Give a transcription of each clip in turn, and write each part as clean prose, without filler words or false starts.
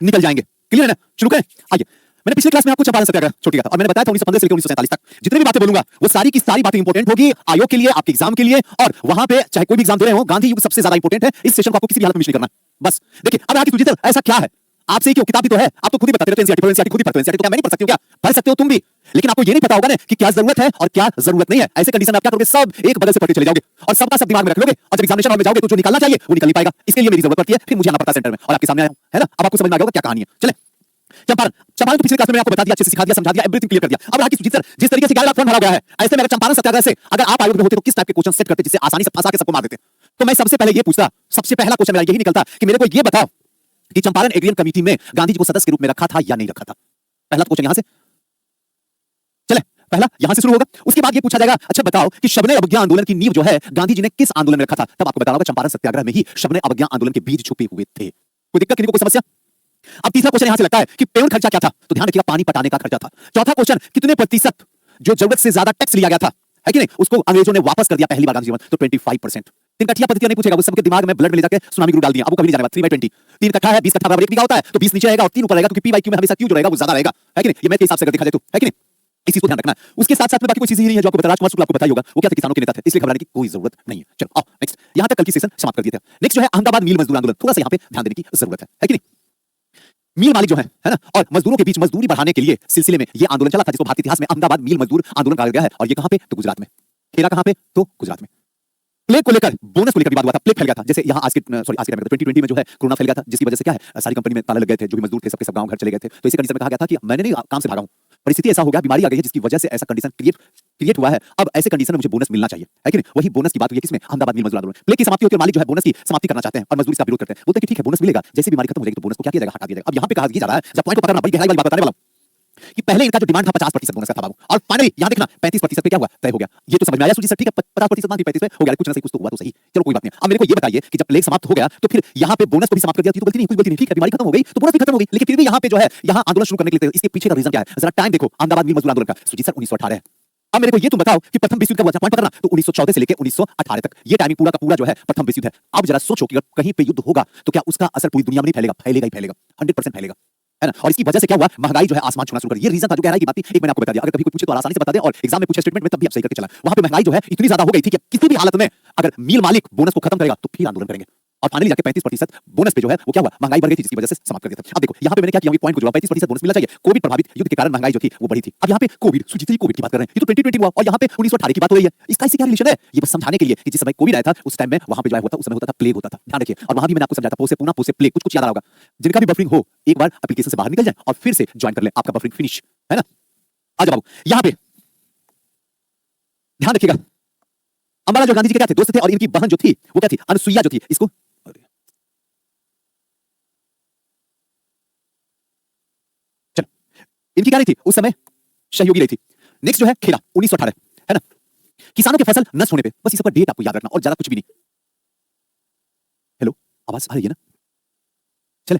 निकल जाएंगे। क्लियर है ना? शुरू करें? आइए, मैंने पिछली क्लास में आपको चंपारण सत्याग्रह छोड़ दिया था और मैंने बताया था 1915 से लेकर 1947 तक जितनी भी बातें बोलूंगा वो सारी की सारी बातें इंपॉर्टेंट होगी आयोग के लिए, आपके एग्जाम के लिए, और वहां पे चाहे कोई भी एग्जाम दे रहे हो गांधी युग सबसे ज्यादा इंपॉर्टेंट है। इस सेशन को आपको किसी भी हालत में मिस नहीं करना। बस देखिए, अब आगे सुजीत ऐसा क्या है, आपसे क्यों, किताब भी तो है, आप तो खुद ही बताते रहते हैं एनसीईआरटी एनसीईआरटी खुद ही पढ़ते हैं, एनसीईआरटी तो क्या मैं नहीं पढ़ सकती हूं? क्या पढ़ सकते हो तुम भी, लेकिन आपको ये नहीं पता होगा ना कि क्या जरूरत है और क्या जरूरत नहीं है। ऐसे कंडीशन में आप क्या करोगे, सब एक बदल से पढ़ते चले जाओगे और सबका सब दिमाग में रख लोगे और जब एग्जामिनेशन हॉल में जाओगे तो जो निकलना चाहिए वो निकल नहीं पाएगा। इसके लिए मेरी जरूरत पड़ती है, फिर मुझे आना पड़ता है सेंटर में और आपके सामने आया हूं, है ना? अब आपको समझ में आ गया क्या कहानी है। चले चंपारण, चंपारण तो पिछले क्लास में मैंने आपको बता दिया, अच्छे से सिखा दिया, समझा दिया, एवरीथिंग क्लियर कर दिया। अब सुजीत सर जिस तरीके से 11 लाख फंड भरा गया है, ऐसे में अगर चंपारण सत्याग्रह से अगर आप आयोग में होते तो किस टाइप के क्वेश्चन सेट करते जिससे आसानी से फंसा के सबको मार देते? तो मैं सबसे पहले ये पूछता, सबसे पहला क्वेश्चन मेरा यही निकलता कि मेरे को ये बताओ कि चंपारण एग्रीमेंट कमेटी में गांधी जी को सदस्य के रूप में रखा था या नहीं रखा था। पहला क्वेश्चन यहां से चले, पहला यहां से शुरू होगा। उसके बाद ये पूछा जाएगा, अच्छा बताओ कि शबने अवज्ञा आंदोलन की नींव जो है गांधी जी ने किस आंदोलन में रखा था? तब आपको बताना होगा चंपारण सत्याग्रह में ही शबने अवज्ञा आंदोलन के बीज छुपे हुए थे। कोई दिक्कत, किसी को कोई समस्या? अब तीसरा क्वेश्चन यहां से लगता है कि पेमेंट खर्चा क्या था, तो ध्यान रखिएगा पानी पटाने का खर्चा था। चौथा क्वेश्चन, कितने प्रतिशत जो जरूरत से ज्यादा टैक्स लिया गया था, है कि नहीं, उसको अंग्रेजों ने वापस कर दिया पहली बार गांधी जी में, तो 25%। तीन कट्ठिया पद्धति नहीं पूछेगा, वो सबके दिमाग में ब्लड में ले जाके सुनामी गुरु डाल दिया। अब वो कभी नहीं जानेगा। 3/20 तीन कट्ठा है, 20 कट्ठा बराबर 1 बीघा होता है, तो 20 नीचे रहेगा और 3 ऊपर रहेगा, क्योंकि पी बाई क्यू में हमेशा क्यू जो रहेगा वो ज्यादा रहेगा, है कि नहीं? ये मैथ के हिसाब से अगर देखा जाए तो, है कि नहीं? इस चीज को ध्यान रखना है। उसके साथ साथ में बाकी कोई चीज ही नहीं है जो आपको बता, राजकुमार शुक्ला आपको बताया होगा, वो क्या थे, किसानों के नेता थे, इसलिए घबराने की कोई जरूरत नहीं है। चलो आओ नेक्स्ट, यहां तक कल की सेशन समाप्त कर दिए थे। नेक्स्ट जो है अहमदाबाद मिल मजदूर आंदोलन, थोड़ा सा यहां पे ध्यान देने की जरूरत है कि नहीं? मिल मालिक जो है ना, और मजदूरों के बीच मजदूरी बढ़ाने के लिए सिलसिले में ये आंदोलन चला था, जिसको भारतीय इतिहास में अहमदाबाद मिल मजदूर आंदोलन कहा गया है। और ये कहां पे? तो गुजरात में। खेला कहां पे? तो गुजरात में। प्लेग को लेकर, बोनस को लेकर विवाद हुआ था, प्लेग फैल गया था, जैसे यहाँ आज के टाइम में 2020 में जो है कोरोना फैल गया था, जिसकी वजह से क्या है सारी कंपनी में ताले लग गए थे, जो भी मजदूर थे सबके सब गांव घर चले गए थे। तो इसी कंडीशन में कहा गया था कि मैंने नहीं काम से भागा हूं, परिस्थिति ऐसा हो गया, बीमारी आ गई है जिसकी वजह से ऐसा कंडीशन क्रिएट हुआ है। अब ऐसे कंडीशन में मुझे बोनस मिलना चाहिए, है कि नहीं? वही बोनस की बात हुई है किसमें? अहमदाबाद मिल मजदूर आंदोलन। प्लेग की समाप्ति होती है, मालिक जो है बोनस की समाप्ति करना चाहते हैं और मजदूर इसका विरोध करते हैं, बोलते हैं कि ठीक है बोनस मिलेगा, जैसे बीमारी खत्म हो जाएगी तो बोनस को क्या किया जाएगा? हटा दिया जाएगा। अब यहाँ पे कहा जा रहा है, जब पॉइंट को पकड़ना, बड़ी गहराई वाली बात बताने वाला हूं कि पहले इनका जो डिमांड था 50% बोनस का था बाबू, और फाइनली यहां देखना 35% पे क्या हुआ, तय हो गया। ये तो समझ में आया सुजीत सर, ठीक है 50% मान 35 पे हो गया, कुछ ना सही कुछ तो हुआ तो सही, चलो कोई बात नहीं। अब मेरे को ये बताइए कि जब प्लेग समाप्त हो गया तो फिर यहां पे बोनस को भी समाप्त कर दिया, तो गलती नहीं, कुछ गलती नहीं, ठीक है बीमारी खत्म हो गई तो बोनस भी खत्म हो गई, लेकिन फिर भी यहां पे जो है यहां आंदोलन शुरू करने के लिए इसके पीछे का रीजन क्या है? जरा टाइम देखो, अहमदाबाद मिल मजदूर आंदोलन का सुजीत सर 1918 है। अब मेरे को ये तुम बताओ कि प्रथम विश्व युद्ध का पॉइंट पकड़ना, तो 1914 से लेकर 1918 तक ये टाइमिंग पूरा का पूरा जो है प्रथम विश्व युद्ध है। अब जरा सोचो कि अगर कहीं पे युद्ध होगा तो क्या उसका असर पूरी दुनिया में नहीं फैलेगा? फैलेगा ही फैलेगा, 100% फैलेगा, है ना? और इसकी वजह से क्या हुआ, महंगाई जो है आसमान छूना शुरू कर दी। ये रीजन था, जो गहराई की बात थी, एक मैंने आपको बता दिया, अगर कभी कोई पूछे तो आसानी से बता दे, और एग्जाम में पूछे स्टेटमेंट में तब भी आप सही करके चला। वहां पे महंगाई जो है इतनी ज्यादा हो गई थी कि किसी भी हालत में अगर मिल मालिक बोनस को खत्म करेगा तो फिर आंदोलन करेंगे, और फाइनली जाके 35% बोनस पे जो है वो क्या हुआ, महंगाई बढ़ गई थी, जिसकी वजह से समाप्त कर दिया था। अब देखो यहाँ पे मैंने क्या किया, पॉइंट को जोड़ा, 35% बोनस मिलना चाहिए, कोविड प्रभावित युद्ध के कारण महंगाई जो थी वो बढ़ी थी। अब यहाँ पे कोविड, सुजीत जी कोविड की बात कर रहे हैं, ये तो 2020 हुआ और यहाँ पे 1918 की बात हो रही है, इसका इससे क्या रिलेशन है? ये बस समझाने के लिए कि जिस समय कोविड आया था उस टाइम में वहां पे जो है होता, उस समय होता था प्लेग होता था, ध्यान रखिए। और वहां भी मैंने आपको समझाया था पोसे पूना पोसे प्लेग, कुछ याद आ रहा होगा। जिनका भी बफरिंग हो एक बार एप्लीकेशन से बाहर निकल जाए और फिर से ज्वाइन कर ले, आपका बफरिंग फिनिश, है ना? आ जाओ बाबू, यहाँ पे ध्यान रखिएगा, अंबाला जो गांधी जी के क्या थे, दोस्त थे, और इनकी बहन जो थी वो क्या थी, अनुसुईया जो थी, इसको इनकी क्या नहीं थी उस समय, सहयोगी रही थी। नेक्स्ट जो है खेला 1918, है ना? किसानों के फसल नष्ट होने पे, बस इस पर डेट आपको याद रखना और ज्यादा कुछ भी नहीं। हेलो, आवाज आ रही है ना? चले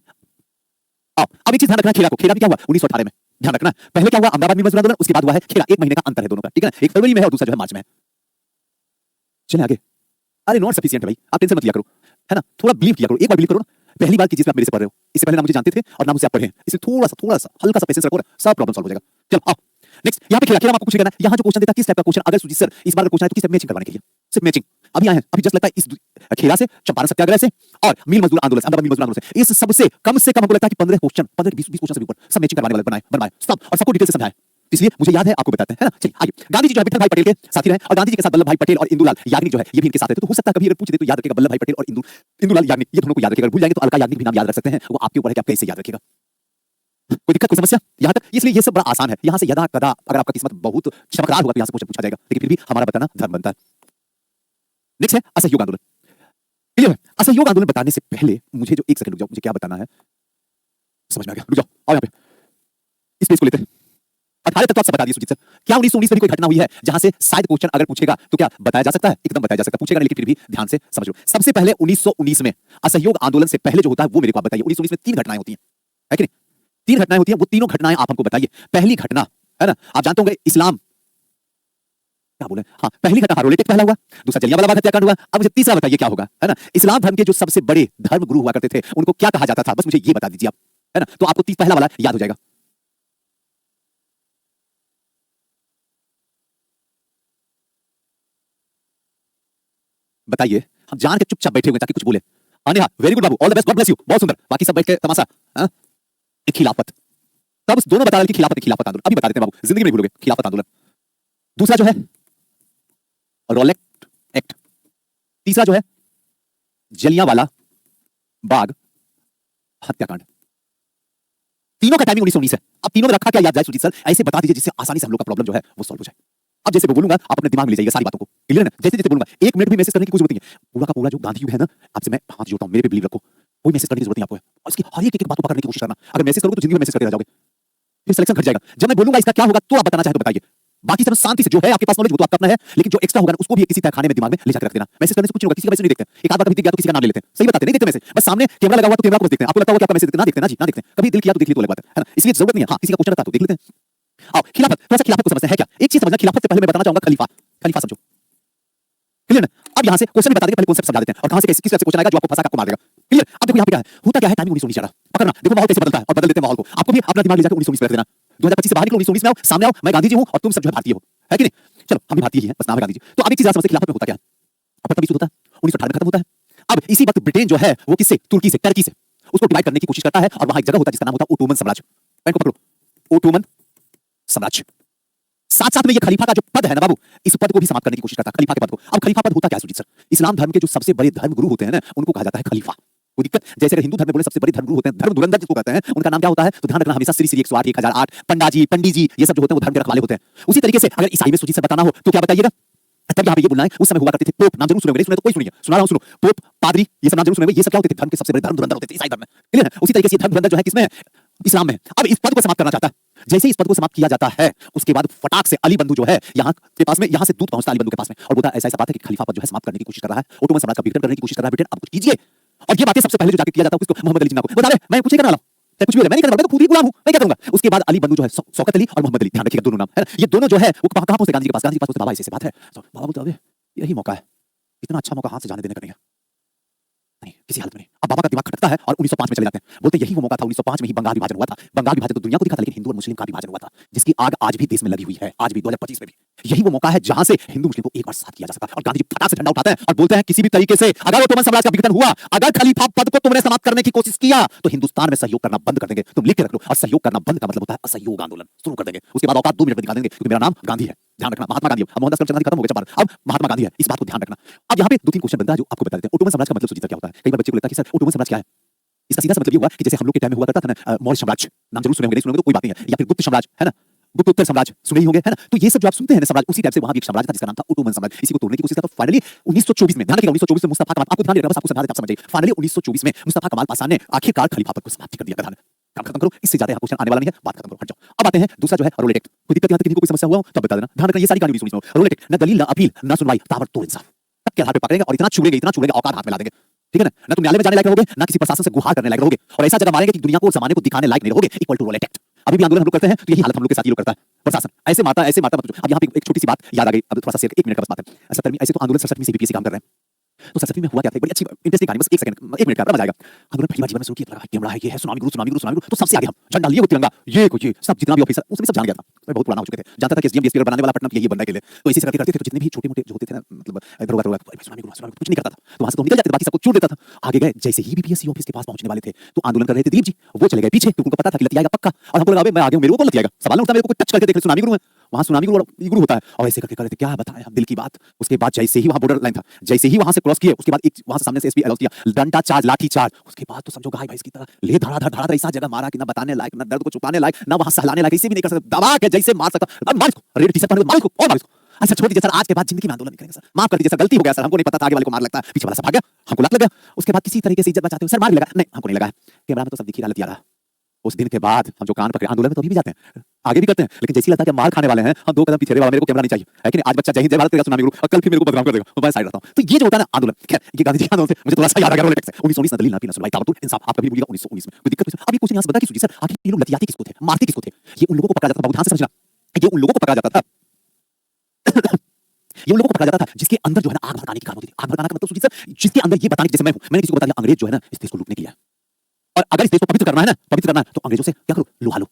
आओ, अब एक चीज ध्यान रखना, खेला को, खेला भी क्या हुआ 1918 में, ध्यान रखना। पहले क्या हुआ, अहमदाबाद में मजदूर आंदोलन, उसके बाद हुआ है खेला, 1 महीने का अंतर है दोनों का, ठीक है ना? एक फरवरी में है और दूसरा जो है मार्च में है। चले आगे, अरे नॉट सफिशिएंट है भाई, आप टेंशन मत लिया करो, है ना? थोड़ा बिलीव किया करो, एक बार बिलीव करो ना। पहली बार की चीज आप मेरे से पढ़ रहे हो, इससे पहले ना मुझे जानते थे और ना मुझे आप पढ़े हैं, इसलिए थोड़ा सा हल्का सा पेशेंस रखो, सब प्रॉब्लम सॉल्व हो जाएगा। चलो आओ नेक्स्ट, यहाँ पे खेला, खेला आपको कुछ करना है। यहाँ जो क्वेश्चन देता है किस टाइप का क्वेश्चन, अगर सुजीत सर इस बार का क्वेश्चन है तो किस टाइप मैचिंग करवाने के लिए, सिर्फ मैचिंग। अभी आए हैं, अभी जस्ट लगता है इस खेला से, चंपारण सत्याग्रह से और मिल मजदूर आंदोलन से, अहमदाबाद मिल मजदूर आंदोलन से, इस सबसे कम से कम हमको लगता है कि 15 क्वेश्चन, 15-20 क्वेश्चन से ऊपर सब मैचिंग करवाने वाले बनाए सब, और सबको डिटेल से समझाए, इसलिए मुझे याद है आपको बताते हैं, है ना? चलिए आगे, गांधी जी जो है विठल भाई पटेल के साथी रहे और गांधी जी के साथ वल्लभ भाई पटेल और इंदुलाल याग्निक जो है ये भी इनके साथ रहते, तो हो सकता है कभी अगर पूछ दे तो याद रखेगा वल्लभ भाई पटेल और इंदुलाल याग्निक, ये दोनों को याद रखिएगा। भूल जाएंगे तो अलका याग्निक भी नाम याद रख सकते हैं, वो आपके ऊपर है कि आप कैसे याद रखिएगा। कोई दिक्कत, कोई समस्या यहाँ तक? इसलिए ये सब बड़ा आसान है, यहाँ से यदा कदा अगर आपका किस्मत बहुत चमकदार होगा तो यहाँ से क्वेश्चन पूछा जाएगा, लेकिन फिर भी हमारा बताना धर्म बनता है। नेक्स्ट है असहयोग आंदोलन, क्लियर है? असहयोग आंदोलन बताने से पहले मुझे जो 1 सेकंड रुक जाओ, मुझे क्या बताना है समझ में आ गया, रुक जाओ, आओ यहाँ पे इस पेज को लेते हैं। 18 तक तो आप सब बता दिए सुजीत सर, क्या 1919 में भी कोई घटना हुई है जहां से शायद क्वेश्चन अगर पूछेगा तो क्या बताया जा सकता है? एकदम बताया जा सकता है, पूछेगा नहीं लेकिन फिर भी ध्यान से समझ लो। सबसे पहले 1919 में असहयोग आंदोलन से पहले जो होता है वो मेरे को आप बताइए। 1919 में 3 घटनाएं होती हैं, है कि नहीं? 3 घटनाएं होती हैं, वो तीनों घटनाएं आप हमको बताइए। पहली घटना, है ना, आप जानते होंगे इस्लाम, क्या बोले, हाँ पहली घटना हारोलेटिक पहला हुआ, दूसरा जलियांवाला बाग हत्याकांड हुआ। अब मुझे तीसरा बताइए क्या होगा, है ना? इस्लाम धर्म के जो सबसे बड़े धर्म गुरु हुआ करते थे उनको क्या कहा जाता था, बस मुझे ये बता दीजिए आप। है ना? तो आपको पहला वाला याद हो जाएगा। बताइए, हम जान के चुपचाप बैठे हुए ताकि कुछ बोले। अनेहा, वेरी गुड बाबू, all the best, God bless you, बहुत सुंदर। बाकी सब बैठ के तमाशा। हाँ? एक खिलाफत। तब दोनों बता रहे कि खिलाफत आंदोलन। अभी बता देते हैं बाबू, जिंदगी में भूलोगे खिलाफत आंदोलन। दूसरा जो है रोलेट एक्ट। तीसरा जो है जलियांवाला बाग हत्याकांड। तीनों का टाइमिंग 1919 है। अब तीनों में रखा क्या याद जाए सुजीत सर? ऐसे बता दीजिए जिससे आसानी से हम लोग का प्रॉब्लम जो है वो सॉल्व हो जाए। अब जैसे मैं बोलूंगा आप अपने दिमाग में ले जाइए सारी बातों को। क्लियर है ना? जैसे जैसे बोलूंगा 1 मिनट भी मैसेज करने की कोई जरूरत नहीं है। पूरा का पूरा जो गांधी युग है ना, आपसे मैं हाथ जोड़ता हूं, मेरे पे बिलीव रखो। कोई मैसेज करने की जरूरत नहीं आपको है। और इसकी हर एक बात को पकड़ने की कोशिश करना। अगर मैसेज करोगे तो जिंदगी में मैसेज करते रह जाओगे, फिर सिलेक्शन घट जाएगा। जब मैं बोलूंगा इसका क्या होगा तो आप बताना चाहे तो बताइए। बाकी सब शांति से जो है आपके पास नॉलेज वो तो आपका अपना है, लेकिन जो एक्स्ट्रा होगा उसको भी किसी तहखाने में दिमाग में ले जाकर रख देना। मैसेज करने से कुछ नहीं होगा, किसी का मैसेज नहीं देखते। एक आध बार कभी दिख गया तो किसी का नाम ले लेते हैं, सही बताते नहीं देखते मैसेज। बस सामने कैमरा लगा हुआ तो कैमरा को बस देखते हैं। आपको लगता होगा कि आपका मैसेज ना देखते ना जी, ना देखते। कभी दिल किया तो देख लिया तो अलग बात है ना? इसलिए जरूरत नहीं है। हाँ, किसी का क्वेश्चन आता तो देख लेते हैं। आओ खिलाफत, थोड़ा सा खिलाफत को समझते हैं क्या। एक चीज समझना, खिलाफत से पहले मैं बताना चाहूंगा खलीफा। खलीफा समझो, क्लियर ना? अब यहां से क्वेश्चन भी बता देंगे, पहले कॉन्सेप्ट समझा देते हैं और कहां से किस तरह से क्वेश्चन आएगा जो आपको फंसा के आपको मार देगा। क्लियर? अब देखो यहां पे क्या है, होता क्या है, टाइमिंग 1919 चल रहा है। पकड़ना, देखो माहौल कैसे बदलता है और बदल देते हैं माहौल को। आपको भी अपना दिमाग ले जाकर 1919 पे रख देना। 2025 से बाहर निकलो, 1919 में आओ, सामने आओ, मैं गांधी जी हूं और तुम सब जो है भारतीय हो, है कि नहीं? चलो हम भी भारतीय ही हैं, बस नाम है गांधी जी। तो अब एक चीज समझते हैं, खिलाफत में होता क्या है। अब तब होता है 1918 में खत्म होता है। अब इसी वक्त ब्रिटेन जो है वो किससे, तुर्की से, टर्की से उसको डिवाइड करने की कोशिश करता है और वहां एक जगह होता है जिसका नाम होता है ओटोमन साम्राज्य। पेन को पकड़ो, ओटोमन साम्राज्य। साथ साथ में ये खलीफा का जो पद है ना बाबू, इस पद को भी समाप्त करने की कोशिश करता है, खलीफा के पद को। अब खलीफा पद होता क्या है सुजीत सर? इस्लाम धर्म के जो सबसे बड़े धर्म गुरु होते हैं ना, उनको कहा जाता है खलीफा। कोई दिक्कत? जैसे अगर हिंदू धर्म में बोले सबसे बड़े धर्म गुरु होते हैं, धर्म धुरंधर जिसको कहते हैं, उनका नाम क्या होता है? तो ध्यान रखना हमेशा श्री श्री 108, 1008, पंडा जी, पंडित जी, ये सब जो होते हैं वो धर्म के रखवाले होते हैं। उसी तरीके से अगर ईसाई में सुजीत सर बताना हो तो क्या बताइएगा? तब यहाँ पे ये बोलना है, उस समय हुआ करते थे पोप, नाम जरूर सुने होंगे, नहीं सुने तो कोई सुनिए, सुना रहा हूं सुनो। पोप, पादरी, ये सब नाम जरूर सुने होंगे। ये सब क्या होते थे? धर्म के सबसे बड़े धर्म धुरंधर होते थे ईसाई धर्म में। क्लियर है? उसी तरीके से धर्म धुरंधर जो है किसमें है? इस्लाम में। अब इस पद को समाप्त करना चाहता है। जैसे ही इस पद को समाप्त किया जाता है, उसके बाद फटाक से अली बंधु जो है यहाँ के पास में, यहाँ से दूत पहुंचता है अली बंधु के पास में और बोलता है ऐसा ऐसा बात है कि खलीफा पद जो है समाप्त करने की कोशिश कर रहा है, ओटोमन साम्राज्य का विघटन करने की कोशिश कर रहा है ब्रिटेन, अब कुछ कीजिए। और ये बातें सबसे पहले जो जाके किया जाता है किसको? मोहम्मद अली जिन्ना को। बता रहे मैं कुछ नहीं करने वाला हूं, कुछ भी हो जाए मैं नहीं करने वाला, मैं तो खुद ही गुलाम हूं, मैं क्या करूंगा? उसके बाद अली बंधु जो है, शौकत अली और मोहम्मद अली, ध्यान रखिएगा दोनों नाम है ना, ये दोनों जो है वो कहां पहुंचते? गांधी के पास। गांधी के पास पहुंचते, बाबा ऐसे बात है। बाबा बोलते अबे यही मौका है, इतना अच्छा मौका हाथ से जाने देने का नहीं है, नहीं किसी हालत में नहीं। अब बाबा का दिमाग खटकता है और 1905 में चले जाते हैं। बोलते यही वो मौका था, 1905 में ही बंगाल विभाजन हुआ था। बंगाल विभाजन तो दुनिया को दिखा था, लेकिन हिंदू और मुस्लिम का विभाजन हुआ था, जिसकी आग आज भी देश में लगी हुई है, आज भी 2025 में भी। यही वो मौका है जहां से हिंदू मुस्लिम को एक बार साथ किया जा सकता है। और गांधी जी फटाक से डंडा उठाते हैं और बोलते हैं किसी भी तरीके से अगर ओटोमन साम्राज्य का विघटन हुआ, अगर खलीफा पद को तुमने समाप्त करने की कोशिश किया तो हिंदुस्तान में सहयोग करना बंद कर देंगे। तुम लिख के रख लो, और सहयोग करना बंद का मतलब होता है असहयोग आंदोलन शुरू कर देंगे। उसके बाद औकात 2 मिनट में दिखा देंगे, क्योंकि मेरा नाम गांधी है, ध्यान रखना। महात्मा गांधी, अब मोहनदास करमचंद गांधी खत्म हो गए, चंपारण, अब महात्मा गांधी है, इस बात को ध्यान रखना। अब यहाँ पे 2-3 क्वेश्चन बनता है जो आपको बता देते हैं। ओटोमन साम्राज्य का मतलब सुजीत क्या होता है? कई बार बच्चे को लगता है कि सर ओटोमन साम्राज्य क्या है? इसका सीधा सा मतलब ये हुआ कि जैसे हम लोग के टाइम में हुआ करता था ना मौर्य साम्राज्य, नाम जरूर सुने होंगे, नहीं सुने होंगे तो कोई बात नहीं है, या फिर गुप्त साम्राज्य है ना, गुप्तोत्तर साम्राज्य सुने ही होंगे, है ना? तो ये सब जो आप सुनते हैं ना साम्राज्य, उसी टाइप से वहां भी एक साम्राज्य था जिसका नाम था ओटोमन साम्राज्य। इसी को तोड़ने की कोशिश करता, फाइनली 1924 में, ध्यान रखिएगा 1924 में मुस्तफा कमाल, आपको ध्यान रखना, बस आपको समझा देता, आप समझिए। फाइनली 1924 में मुस्तफा कमाल पासा ने आखिरकार खलीफा पद को समाप्त कर दिया। काम खत्म करो, इससे ज्यादा क्वेश्चन आने वाला नहीं है, बात खत्म करो, हट जाओ। अब आते हैं दूसरा जो है रोलेट एक्ट। कोई दिक्कत यहाँ तक किसी को कोई समस्या हुआ हो तो बता देना, ध्यान रखना ये सारी कहानी भी सुनी। रोलेट एक्ट, ना दलील ना अपील ना सुनवाई, ताबड़तोड़ इंसाफ। तब के आधार पे पकड़ेंगे और इतना छुड़ेंगे औकात हाथ में ला देंगे, ठीक है ना? ना तुम न्यायालय में जाने लायक रहोगे, ना किसी प्रशासन से गुहार करने लायक रहोगे, और ऐसा जगह मारेंगे कि दुनिया को जमाने को दिखाने लायक नहीं रहोगे। Equal to Rowlatt Act. अभी भी आंदोलन हम लोग करते हैं तो यही हालत हम लोग के साथ ये लोग करता है, प्रशासन ऐसे मारता मत। अब यहाँ पे एक छोटी सी बात याद आ गई, अब थोड़ा सा 1 मिनट का बस बात है। 70 में ऐसे तो आंदोलन 67 में सीबीपीएससी काम कर रहे हैं। तो 67 में हुआ क्या था, बड़ी अच्छी इंटरेस्टिंग कहानी, बस 1 सेकंड 1 मिनट का मजा आएगा। आंदोलन पहली बार जीवन में शुरू किया, कैमरा है, ये है, सुनामी गुरु, तो सबसे आगे हम झंडा लिए, वो तिरंगा, ये सब जितना भी ऑफिसर उसमें सब जान गया था, बहुत पुराना हो चुके थे, जानता था कि एसडीएम डीएसपी बनाने वाला पटना यही बनने के लिए, तो इसी से करते थे। तो जितने भी छोटे-मोटे जो होते थे ना, मतलब दरोगा सुनामी गुरु कुछ नहीं करता था, तो वहां से तो निकल जाते थे, बाकी सबको छोड़ देता था। आगे गए, जैसे ही बीपीएससी ऑफिस के पास पहुंचने वाले थे तो आंदोलन कर रहे थे दिलीप जी, वो चले गए पीछे, क्योंकि उनको पता था कि लत आएगा पक्का, और हमको लगा मैं आगे हूं, मेरे को लत आएगा, सवाल ना उठता, मेरे को टच करके देख ले, सुनामी गुरु है, वहां सुनामी गुरु होता है, और ऐसे करके कर रहे थे, क्या बताएं हम दिल की बात। उसके बाद जैसे ही वहां बॉर्डर लाइन था, जैसे ही वहां से क्रॉस किए, उसके बाद एक वहां से सामने से एसपी अलाउ किया, डंडा चार्ज, लाठी चार्ज, उसके बाद तो समझो गाय भैंस की तरह ले धड़ा ऐसा जगह मारा कि ना बताने लायक, ना दर्द को छुपाने लायक, ना वहां सहलाने लायक, इसे भी नहीं कर सकता, दबा के जैसे मार सकता, अब मार इसको, रेड टी-शर्ट पहने मार इसको और मार इसको। अच्छा छोड़ दीजिए सर, आज के बाद जिंदगी में आंदोलन नहीं करेंगे सर, माफ कर दीजिए सर, गलती हो गया सर, हमको नहीं पता था आगे वाले को मार लगता है, पीछे वाला सब भाग गया, हमको लग गया, उसके बाद किसी तरीके से इज्जत बचाते हो सर, मार लगा नहीं, हमको नहीं लगा, कैमरा में तो सब दिख ही रहा, लत आ रहा। उस दिन के बाद हम जो कान पकड़े, आंदोलन में तो अभी भी जाते हैं, आगे भी करते हैं, लेकिन जैसी लगता है कि मार खाने वाले हैं, हम 2 कदम पीछे रहे वाला, मेरे को कैमरा नहीं चाहिए, है कि नहीं? आज बच्चा जय हिंद जय भारत करेगा, सुनामी गुरु, और कल फिर मेरे को बदनाम कर देगा, तो मैं साइड रहता हूं। तो ये जो होता है ना आंदोलन, खैर ये गांधी जी के आंदोलन से मुझे थोड़ा सा याद आ गया, रोलेट एक्ट से 1919 ना दलील ना अपील ना सुनवाई, ताबड़तोड़ इंसाफ। आप कभी भूलिएगा 1919 में कोई दिक्कत नहीं। अब ये क्वेश्चन यहां से बता कि सुजी सर आखिर ये लोग लतियाते किसको थे, मारते किसको थे? ये उन लोगों को पकड़ा जाता था, बाबू ध्यान से समझना, ये उन लोगों को पकड़ा जाता था ये उन लोगों को पकड़ा जाता था जिसके अंदर जो है ना आग भड़काने की काम होती थी। आग भड़काना का मतलब सुजी सर, जिसके अंदर ये बताने की, जैसे मैं हूं, मैंने किसी को बता दिया अंग्रेज जो है ना इस देश को लूटने के लिए, और अगर इस देश को पवित्र करना है ना, पवित्र करना है, तो अंग्रेजों से क्या करो, लुहा लो,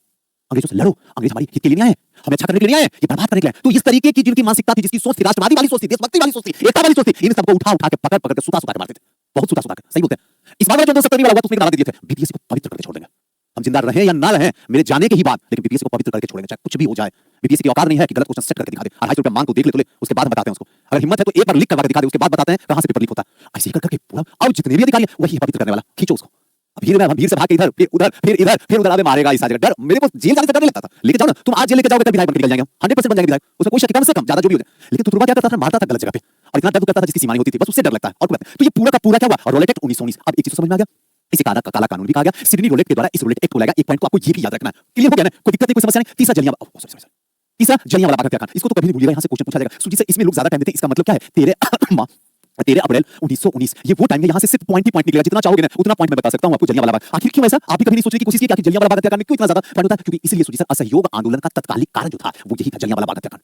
अंग्रेजों से लड़ो। अंग्रेज हमारी हित के लिए नहीं आए, हमें अच्छा करने के लिए नहीं आए, ये बर्बाद करने के लिए आए। तो इस तरीके की जिनकी मानसिकता थी, जिसकी सोच थी, राष्ट्रवादी वाली सोच थी, देशभक्ति वाली सोच थी, एकता वाली सोच थी, इन सबको उठा उठा के पकड़ पकड़ के सुता सुता के मारते थे, बहुत सुता सुता के। सही बोलते हैं। इस बार जो 270 वाला हुआ तो उसने दावा दे दिए थे, बीपीएससी को पवित्र करके छोड़ देंगे, हम जिंदा रहें या ना रहें मेरे जाने के ही बाद, लेकिन बीपीएससी को पवित्र करके छोड़ेंगे, चाहे कुछ भी हो जाए। बीपीएससी की औकात नहीं है कि गलत क्वेश्चन सेट करके दिखा दे, 250 रुपए मांग को देख ले तो ले, उसके बाद बताते हैं उसको। अगर हिम्मत है तो एक बार लिख करवा के दिखा दे, उसके बाद बताते हैं कहां से पेपर लीक होता है। ऐसे ही कर करके पूरा, अब जितने भी अधिकारी हैं वही पवित्र करने वाला, खींचो उसको। अब भीड़ से भाग के इधर फिर उधर फिर उधर आवे मारेगा, इस जगह डर, मेरे को जेल जाने से डर नहीं लगता था। लेके जाओ ना, तुम आज जेल लेके जाओगे कल विधायक बन के निकल जाएंगे, 100% बन जाएंगे विधायक, उसमें कोई शक कम से कम, ज्यादा जो भी हो जाए। लेकिन तुतुर्बा क्या करता था, मारता था गलत जगह पे, और इतना डर करता था जिसकी सीमा नहीं होती थी, बस उससे डर लगता है और कुछ। तो ये पूरा का पूरा क्या हुआ, और रोलेट एक्ट 1919। अब एक चीज समझ में आ गया, इसे काला कानून भी कहा गया। सिडनी रोलेट के द्वारा इस रोलेट एक्ट को लाएगा। एक पॉइंट को आपको ये भी याद रखना है, क्लियर हो गया ना, कोई दिक्कत नहीं, कोई समस्या नहीं। तीसरा जलियांवाला बाग हत्याकांड, इसको तो कभी नहीं भूलिएगा, यहाँ से क्वेश्चन पूछा जाएगा। सुजीत सर इसमें लोग ज्यादा टाइम देते हैं, इसका मतलब क्या है, 13 अप्रैल 1919, ये वो टाइम है, यहाँ से सिर्फ पॉइंट ही पॉइंट निकलेगा, जितना चाहोगे ना उतना पॉइंट मैं बता सकता हूँ आपको। जलियांवाला बाग आखिर क्यों ऐसा, आप भी कभी नहीं सोचने की कोशिश की कि जलियांवाला बाग हत्याकांड में क्यों इतना ज्यादा पॉइंट होता है? क्योंकि इसलिए सुजीत सर, असहयोग आंदोलन का तत्कालिक कारण जो था वो यही था, जलियांवाला बाग हत्याकांड।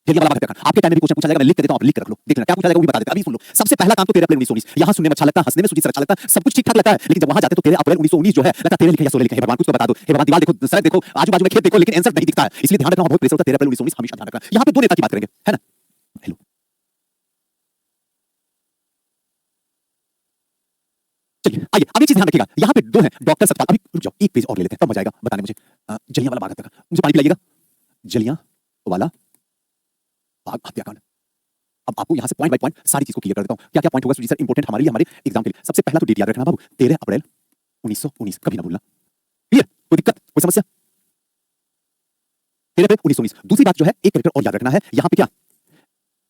जलियांवाला बाग हत्याकांड आपके टाइम में भी क्वेश्चन पूछा जाएगा, मैं लिख के देता हूं, आप लिख कर रख लो, देख लेना क्या पूछा जाएगा वो भी बता देता हूं। अभी सुन लो, सबसे पहला काम तो 13 अप्रैल 1919, यहाँ सुनने में अच्छा लगता है, हंसने में सुजीत सर अच्छा लगता है, सब कुछ ठीक ठाक लगता है, लेकिन जब वहां जाते तो 13 अप्रैल 1919 जो है लगता 13 लिखे या 16 लिखे, हे भगवान कुछ तो बता दो, हे भगवान दीवार देखो, सड़क देखो, आजू बाजू में खेत देखो, लेकिन आंसर नहीं दिखता है, इसलिए ध्यान रखना बहुत प्रेशर होता है। 13 अप्रैल 1919 हमेशा ध्यान रखना। यहाँ पे दो नेता की बात करेंगे, है ना। हेलो, चलिए आइए, अब एक चीज ध्यान रखिएगा, यहाँ पे दो हैं, डॉक्टर सतपाल। अभी रुक जाओ, एक पेज और ले लेते हैं, तब मजा आएगा बताने मुझे। जलियांवाला बाग हत्याकांड, मुझे पानी पिलाइएगा। जलियांवाला बाग हत्याकांड, अब आपको यहाँ से पॉइंट बाय पॉइंट सारी चीज को क्लियर कर देता हूँ, क्या क्या पॉइंट होगा सुजीत सर इंपॉर्टेंट हमारे लिए, हमारे एग्जाम के लिए। सबसे पहला तो डेट याद रखना बाबू, 13 अप्रैल 1919, कभी ना भूलना, क्लियर, कोई दिक्कत कोई समस्या। 13 अप्रैल 1919। दूसरी बात जो है, एक कैरेक्टर और याद रखना है, यहाँ पे क्या,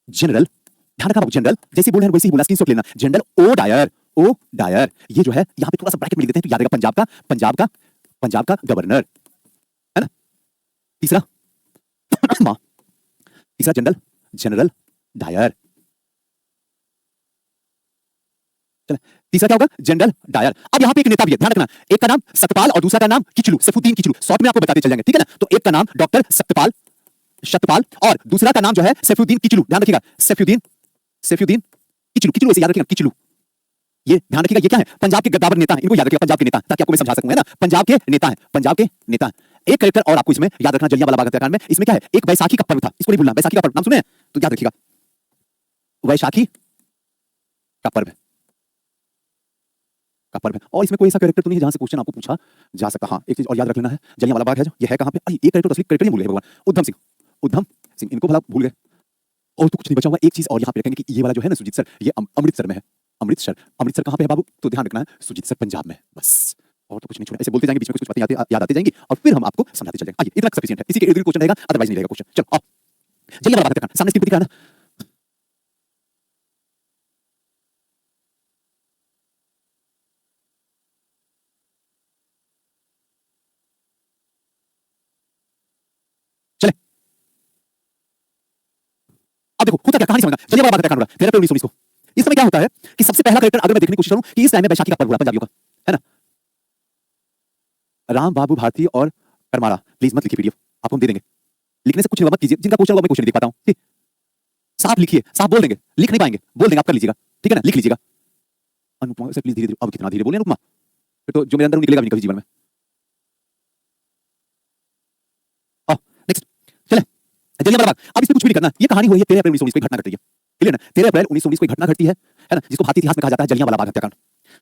जनरल, ध्यान रखना बाबू, जनरल जैसे बोल रहे हैं वैसे ही बोलना, स्क्रीनशॉट लेना, general O Dyer, O Dyer, ये जो है यहाँ पे थोड़ा सा ब्रैकेट में लिख देते हैं तो याद रहेगा, पंजाब का गवर्नर, है ना। तीसरा जनरल डायर, तीसरा क्या होगा, जनरल डायर। अब यहाँ पे एक नेता भी है, ध्यान रखना, एक का नाम सतपाल और दूसरा का नाम किचलू, सैफुद्दीन किचलू, शॉर्ट में आपको बताते चल जाएंगे, ठीक है ना। तो एक का नाम डॉक्टर सत्यपाल और दूसरा का नाम जो है सैफुद्दीन किचलू, ध्यान रखिएगा, सैफुद्दीन किचलू ऐसे याद रखिएगा, किचलू, ये ध्यान रखिएगा, ये क्या है, पंजाब के गद्दावर नेता हैं, इनको याद रखिएगा, पंजाब के नेता, ताकि आपको मैं समझा सकूं, है ना, पंजाब के नेता। एक कैरेक्टर और आपको इसमें याद रखना जलियांवाला बाग हत्याकांड में, इसमें क्या है, एक बैसाखी का पर्व था, इसको नहीं भूलना, बैसाखी का पर्व नाम सुने हैं तो याद रखिएगा, वैशाखी का पर्व और इसमें कोई ऐसा कैरेक्टर तो नहीं है जहां से क्वेश्चन आपको पूछा जा सकता। हाँ, एक चीज और याद रख लेना है, जलियांवाला बाग है जो, ये है कहां पे, अरे एक कैरेक्टर असली कैरेक्टर नहीं भूल गए भगवान, उद्धम सिंह, इनको भला भूल गए। और तो कुछ नहीं बचा हुआ, एक चीज और यहाँ पे रखेंगे कि ये वाला जो है ना सुजीत सर, ये अमृतसर में है, अमृतसर कहां पे है बाबू, तो ध्यान रखना है सुजीत सर पंजाब में, बस और तो कुछ नहीं छोड़ा। ऐसे बोलते जाएंगे, बीच में कुछ बातें याद आती जाएंगी और फिर हम आपको समझाते चल जाएंगे। आइए, इतना सफिशिएंट है, इसी के इर्द गिर्द क्वेश्चन रहेगा, अदरवाइज नहीं रहेगा क्वेश्चन। चलो आओ, जलियांवाला बाग हत्याकांड, सामने स्क्रीन पे दिख रहा है ना, चले अब देखो होता क्या, कहानी समझना। जलियांवाला बाग हत्याकांड हो रहा है 13 अप्रैल 1919 को। इस समय क्या होता है कि सबसे पहला कैरेक्टर अगर मैं देखने की कोशिश करूं कि इस टाइम में बैसाखी का पर्व हुआ पंजाबियों का, है ना। राम बाबू भारती और करमाड़ा, प्लीज मत लिखिए पीडीएफ, आपको हम दे देंगे, लिखने से कुछ नहीं मत कीजिए, जिनका क्वेश्चन होगा मैं क्वेश्चन नहीं देख पाता हूं, ठीक, साफ लिखिए, साफ बोल देंगे, लिख नहीं पाएंगे बोल देंगे, आप कर लीजिएगा, ठीक है ना, लिख लीजिएगा। अनुपमा सर प्लीज धीरे धीरे, अब कितना धीरे बोले अनुपमा, फिर तो जो मेरे अंदर निकलेगा भी नहीं कभी जीवन में। नेक्स्ट चले, जलियांवाला बाग। अब इसमें कुछ भी नहीं करना, ये कहानी हुई है 13 अप्रैल 1919 को, घटना घटी है, क्लियर ना, 13 अप्रैल 1919 को घटना घटती है ना, जिसको भारतीय इतिहास में कहा जाता है जलियांवाला बाग हत्याकांड।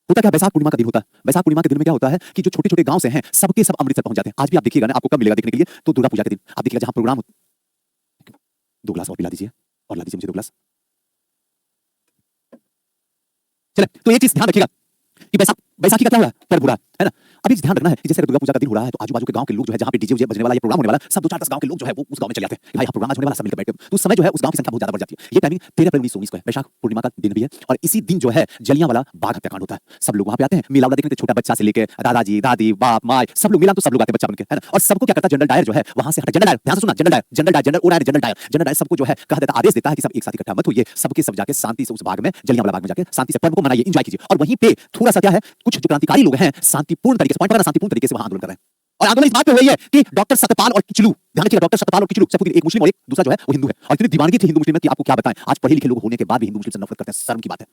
होता क्या, बैसाख पूर्णिमा का दिन होता है, बैसाख पूर्णिमा के दिन में क्या होता है कि जो छोटे छोटे गांव से हैं सबके सब अमृतसर पहुंच जाते हैं। आज भी आप देखिएगा ना, आपको कब मिलेगा देखने के लिए, तो दुर्गा पूजा के दिन आप देखिएगा जहां प्रोग्राम, 2 ग्लास और पिला दीजिए, और ला दीजिए मुझे 2 ग्लास। चले, तो ये चीज ध्यान रखिएगा कि बैसाखी का क्या हो रहा है, पर्व हो रहा है ना। अभी ध्यान रखना है कि जैसे दुर्गा पूजा का दिन हो रहा है तो आजू बाजू के गांव के लोग जो है, जहां पे डीजे उजे बजने वाला, ये प्रोग्राम होने वाला, सब 2-4-10 गांव के लोग जो है वो उस गांव में चले जाते हैं कि भाई यहाँ प्रोग्राम होने वाला, सब मिलकर बैठे। तो उस समय जो है उस गांव की संख्या बहुत ज्यादा बढ़ जाती है। ये टाइमिंग 13 अप्रैल 1919 को है, बैसाख पूर्णिमा का दिन भी है, और इसी दिन जो है जलियांवाला बाग हत्याकांड होता है। सब लोग वहां पे आते हैं, मेला वाला देखने, छोटा बच्चा से लेकर दादाजी दादी बाप माँ, सब लोग, मिला तो सब लोग आते हैं बच्चा बनके, है ना। और सबको क्या करता है, जनरल डायर जो है वहां से हटा, जनरल डायर, ध्यान से सुनना, जनरल डायर सबको जो है कहा देता, आदेश देता है कि सब एक साथ इकट्ठा मत होइए, सबके सब जाके शांति से उस बाग में, जलियांवाला बाग में जाके शांति से पर्व को मनाइए, एंजॉय कीजिए। और वहीं पे थोड़ा सा क्या है, कुछ जो क्रांतिकारी लोग हैं शांतिपूर्ण तरीके से, पॉइंट पकड़ना, शांतिपूर्ण तरीके से वहां आंदोलन कर रहे हैं। और आंदोलन इस बात पे हुई है कि डॉक्टर सत्यपाल और किचलू, ध्यान रखिएगा, डॉक्टर सत्यपाल और किचलू, सैफुद्दीन, एक मुस्लिम और एक दूसरा जो है वो हिंदू है। और इतनी दीवानगी थी हिंदू मुस्लिम में कि आपको क्या बताएं, आज पढ़े लिखे लोग होने के बाद भी हिंदू मुस्लिम से नफरत करते हैं, शर्म की बात है।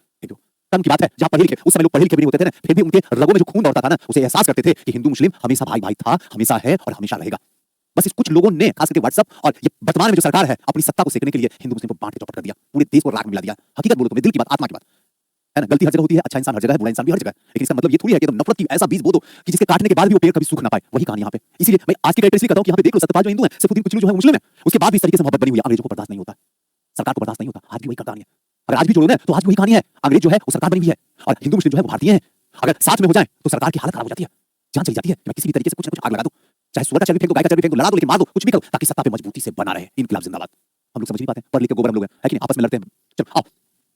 तंग की बात है जहां पढ़े लिखे, उस समय लोग पढ़े लिखे भी नहीं होते थे ना, फिर भी उनके रगों में जो खून दौड़ता था ना, उसे एहसास करते थे कि हिंदू मुस्लिम हमेशा भाई भाई था, हमेशा है और हमेशा रहेगा। बस इस कुछ लोगों ने खास करके व्हाट्सएप और ये वर्तमान में जो सरकार है अपनी सत्ता को सेकने के लिए हिंदू मुस्लिम को बांट के चौपट कर दिया, पूरे देश को राख में मिला दिया। हकीकत बोलो तो दिल की बात, आत्मा की बात है ना। गलती हर जगह होती है, अच्छा इंसान हर जगह है, बुरा इंसान भी हर जगह है, लेकिन इसका मतलब ये थोड़ी है कि तुम नफरत की ऐसा बीज बो दो कि जिसके काटने के बाद भी वो पेड़ कभी सूख ना पाए। वही कहानी यहाँ पे। इसीलिए मैं आज की कैरेक्टर इसलिए कहता हूं कि यहाँ पे देख लो, सत्यपाल जो हिंदू है, सैफुद्दीन कुचलू जो है मुस्लिम है, उसके बाद भी इस तरीके से मोहब्बत बनी हुई है। अंग्रेजों को बर्दाश्त नहीं होता, सरकार को बर्दाश्त नहीं होता। आज भी वही कहानी है। अगर आज भी जोड़ो ना तो आज भी वही कहानी है। अंग्रेज जो है वो सरकार बनी हुई है और हिंदू मुस्लिम जो है वो भारतीय है। अगर साथ में हो जाए तो सरकार की हालत खराब हो जाती है, जान चली जाती है कि मैं किसी भी तरीके से कुछ ना कुछ आग लगा दूं, चाहे सुअर का चर्बी फेंक दो, गाय का चर्बी फेंक दो, लड़ा दो, लेकिन मार दो, कुछ भी करो ताकि सत्ता पे मजबूती से बना रहे। इनकलाब जिंदाबाद। हम लोग समझ नहीं पाते, पढ़ लिख के गोबर हम लोग हैं, है कि नहीं, आपस में लड़ते हैं। चलो आओ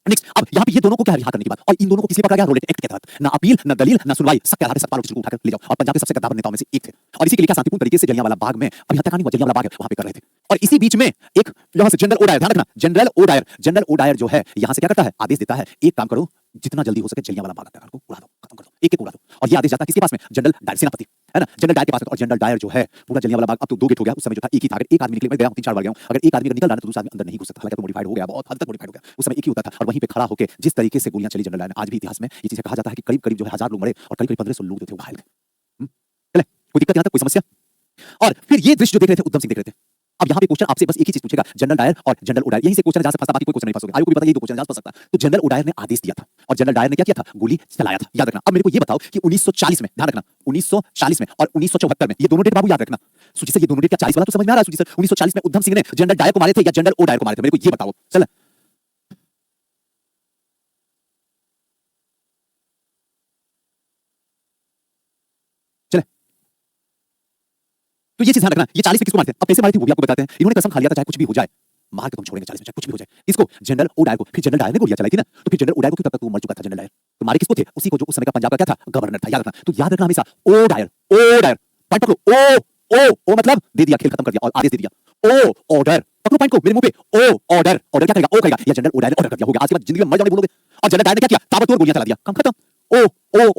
नेक्स्ट। अब यहाँ पे ये दोनों को क्या रिहा करने की बात, और इन दोनों को किसी पकड़ा गया रोलेट एक्ट के तहत। ना अपील, ना दलील, ना सुनवाई, सबके आधार पर सतपाल को उठाकर ले जाओ और पंजाब के सबसे गद्दार नेताओं में से एक थे। और इसी के लिए क्या शांतिपूर्ण तरीके से जलियांवाला बाग में, अभी हत्याकांड हुआ जलियांवाला बाग है, वहां पे कर रहे थे। और इसी बीच में एक यहाँ से जनरल ओडायर, ध्यान रखना, जनरल ओडायर जो है यहाँ से क्या करता है, आदेश देता है एक काम करो, जितना जल्दी हो सके जलियांवाला बाग हत्याकांड को उड़ा दो, खत्म कर दो, एक उड़ा दो। और ये आदेश जाता है किसके पास में, जनरल डायर, सेनापति है ना, जनरल डायर के पास। और जनरल डायर जो है पूरा जलियांवाला बाग, अब तो 2 गेट हो गया, उस समय जो था एक ही था। अगर एक आदमी निकले, मैं गया हूं 3-4 बार गया हूं, अगर एक आदमी अगर निकल रहा है तो दूसरा आदमी अंदर नहीं घुस सकता। हालांकि तो मॉडिफाइड हो गया, बहुत हद तक मॉडिफाइड हो गया। उस समय एक ही होता था और वहीं पे खड़ा होकर जिस तरीके से गोलियां चली जनरल डायर ने, आज भी इतिहास में ये चीज कहा जाता है कि करीब करीब जो है 1000 लोग मरे और करीब करीब 1500 लोग जो थे वो घायल थे। चले, कोई दिक्कत यहां तक, कोई समस्या? और फिर ये दृश्य जो देख रहे थे, उद्धम सिंह देख रहे थे। अब यहाँ पे क्वेश्चन आपसे बस एक ही चीज पूछेगा, जनरल डायर और जनरल ओडायर, यहीं से क्वेश्चन जहां से फंसता, बाकी कोई क्वेश्चन नहीं फंसोगे। आयोग को भी पता ये 2 क्वेश्चन जहां फंस सकता। तो जनरल ओडायर ने आदेश दिया था और जनरल डायर ने क्या किया था, गोली चलाया था, याद रखना। अब मेरे को ये बताओ कि 1940 में, ध्यान रखना, 1940 में और 1974 में, ये दोनों डेट बाबू याद रखना। सूची से ये दोनों डेट क्या 40 वाला तो समझ में आ रहा है? सूची से 1940 में उद्धम सिंह ने जनरल डायर को मारे थे या जनरल ओडायर को मारे थे, मेरे को ये बताओ। चल चले, तो ये चीज ध्यान रखना। ये 40 में किसको मारे थे, अब कैसे मारे थे वो भी आपको बताते हैं। इन्होंने कसम खा लिया था चाहे कुछ भी हो जाए, मार के तुम छोड़ेंगे 40 में, चाहे कुछ भी हो जाए। इसको जनरल ओडायर को, फिर जनरल डायर ने गोलियां चलाई थी ना, तो फिर जनरल ओडायर को, तब तक वो मर चुका था जनरल डायर। तो मारे किसको थे, उसी को जो उस समय का पंजाब का क्या था, गवर्नर था, याद रखना। तो याद रखना हमेशा ओडायर, ओडायर, पॉइंट पकड़ो, ओ मतलब दे दिया, खेल खत्म कर दिया और आदेश दे दिया। ओ ऑर्डर, पकड़ो पॉइंट को मेरे मुंह पे, ओ ऑर्डर, ऑर्डर क्या करेगा, ओ करेगा, या जनरल ओडायर ने ऑर्डर कर दिया, हो गया। आज के बाद जिंदगी में मर जाओगे बोलोगे। और जनरल डायर ने क्या किया, ताबड़तोड़ गोलियां चला दिया, काम खत्म। ओ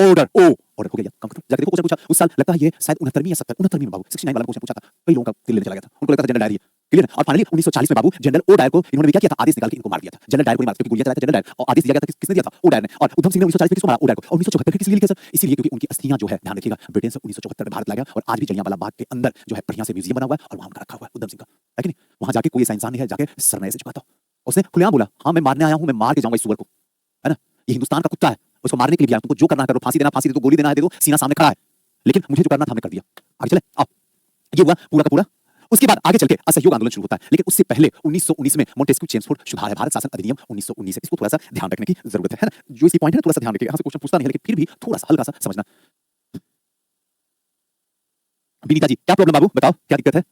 ऑर्डर, ओ ऑर्डर हो गया, काम खत्म। जाके देखो क्वेश्चन पूछा उस साल, लगता है ये शायद 69वीं या 69वीं में बाबू 69 वाला क्वेश्चन पूछा था। कई लोगों का दिल लेने चला गया था, उनको लगता था जनरल डायर, क्लियर। और फाइनली 1940 में बाबू जनरल ओडायर को इन्होंने भी क्या किया था, आदेश निकाल के इनको मार दिया था। जनरल डायर को नहीं मारा क्योंकि गोलियां चलाया था जनरल डायर, और आदेश दिया गया था किसने दिया था, ओडायर ने। और उद्धम सिंह ने 1940 में किसको मारा, ओडायर को। और 1974 किस लिए लिखा सर, इसीलिए क्योंकि उनकी अस्थियां जो है, ध्यान रखिएगा, ब्रिटेन से 1974 में भारत लाया गया और आज भी जलियांवाला बाग के अंदर जो है बढ़िया से म्यूजियम बना हुआ है और वहां उनका रखा हुआ है उद्धम सिंह का, है कि नहीं। वहां जाके कोई ऐसा इंसान नहीं है जाके सरनाये से झुकाता हो। उसने खुलेआम बोला, हाँ मैं मारने आया हूं, मैं मार के जाऊंगा इस सुअर को, है ना। ये हिंदुस्तान का कुत्ता है, उसको मारने के लिए भी आया, तुमको जो करना करो, फांसी देना फांसी दे दो, गोली देना है दे दो, सीना सामने खड़ा है, लेकिन मुझे जो करना था मैं कर दिया। आगे चले, आओ। ये हुआ पूरा का पूरा। उसके बाद आगे चल के असहयोग आंदोलन शुरू होता है, लेकिन उससे पहले 1919 में मोंटेस्क्यू चेम्सफोर्ड सुधार है, भारत शासन अधिनियम 1919 है। इसको थोड़ा सा ध्यान रखने की जरूरत है ना। जो इसकी पॉइंट है थोड़ा सा ध्यान रखिए, यहाँ से क्वेश्चन पूछता नहीं है लेकिन फिर भी थोड़ा सा हल्का सा समझना। विनीता जी क्या प्रॉब्लम बाबू, बताओ क्या दिक्कत है।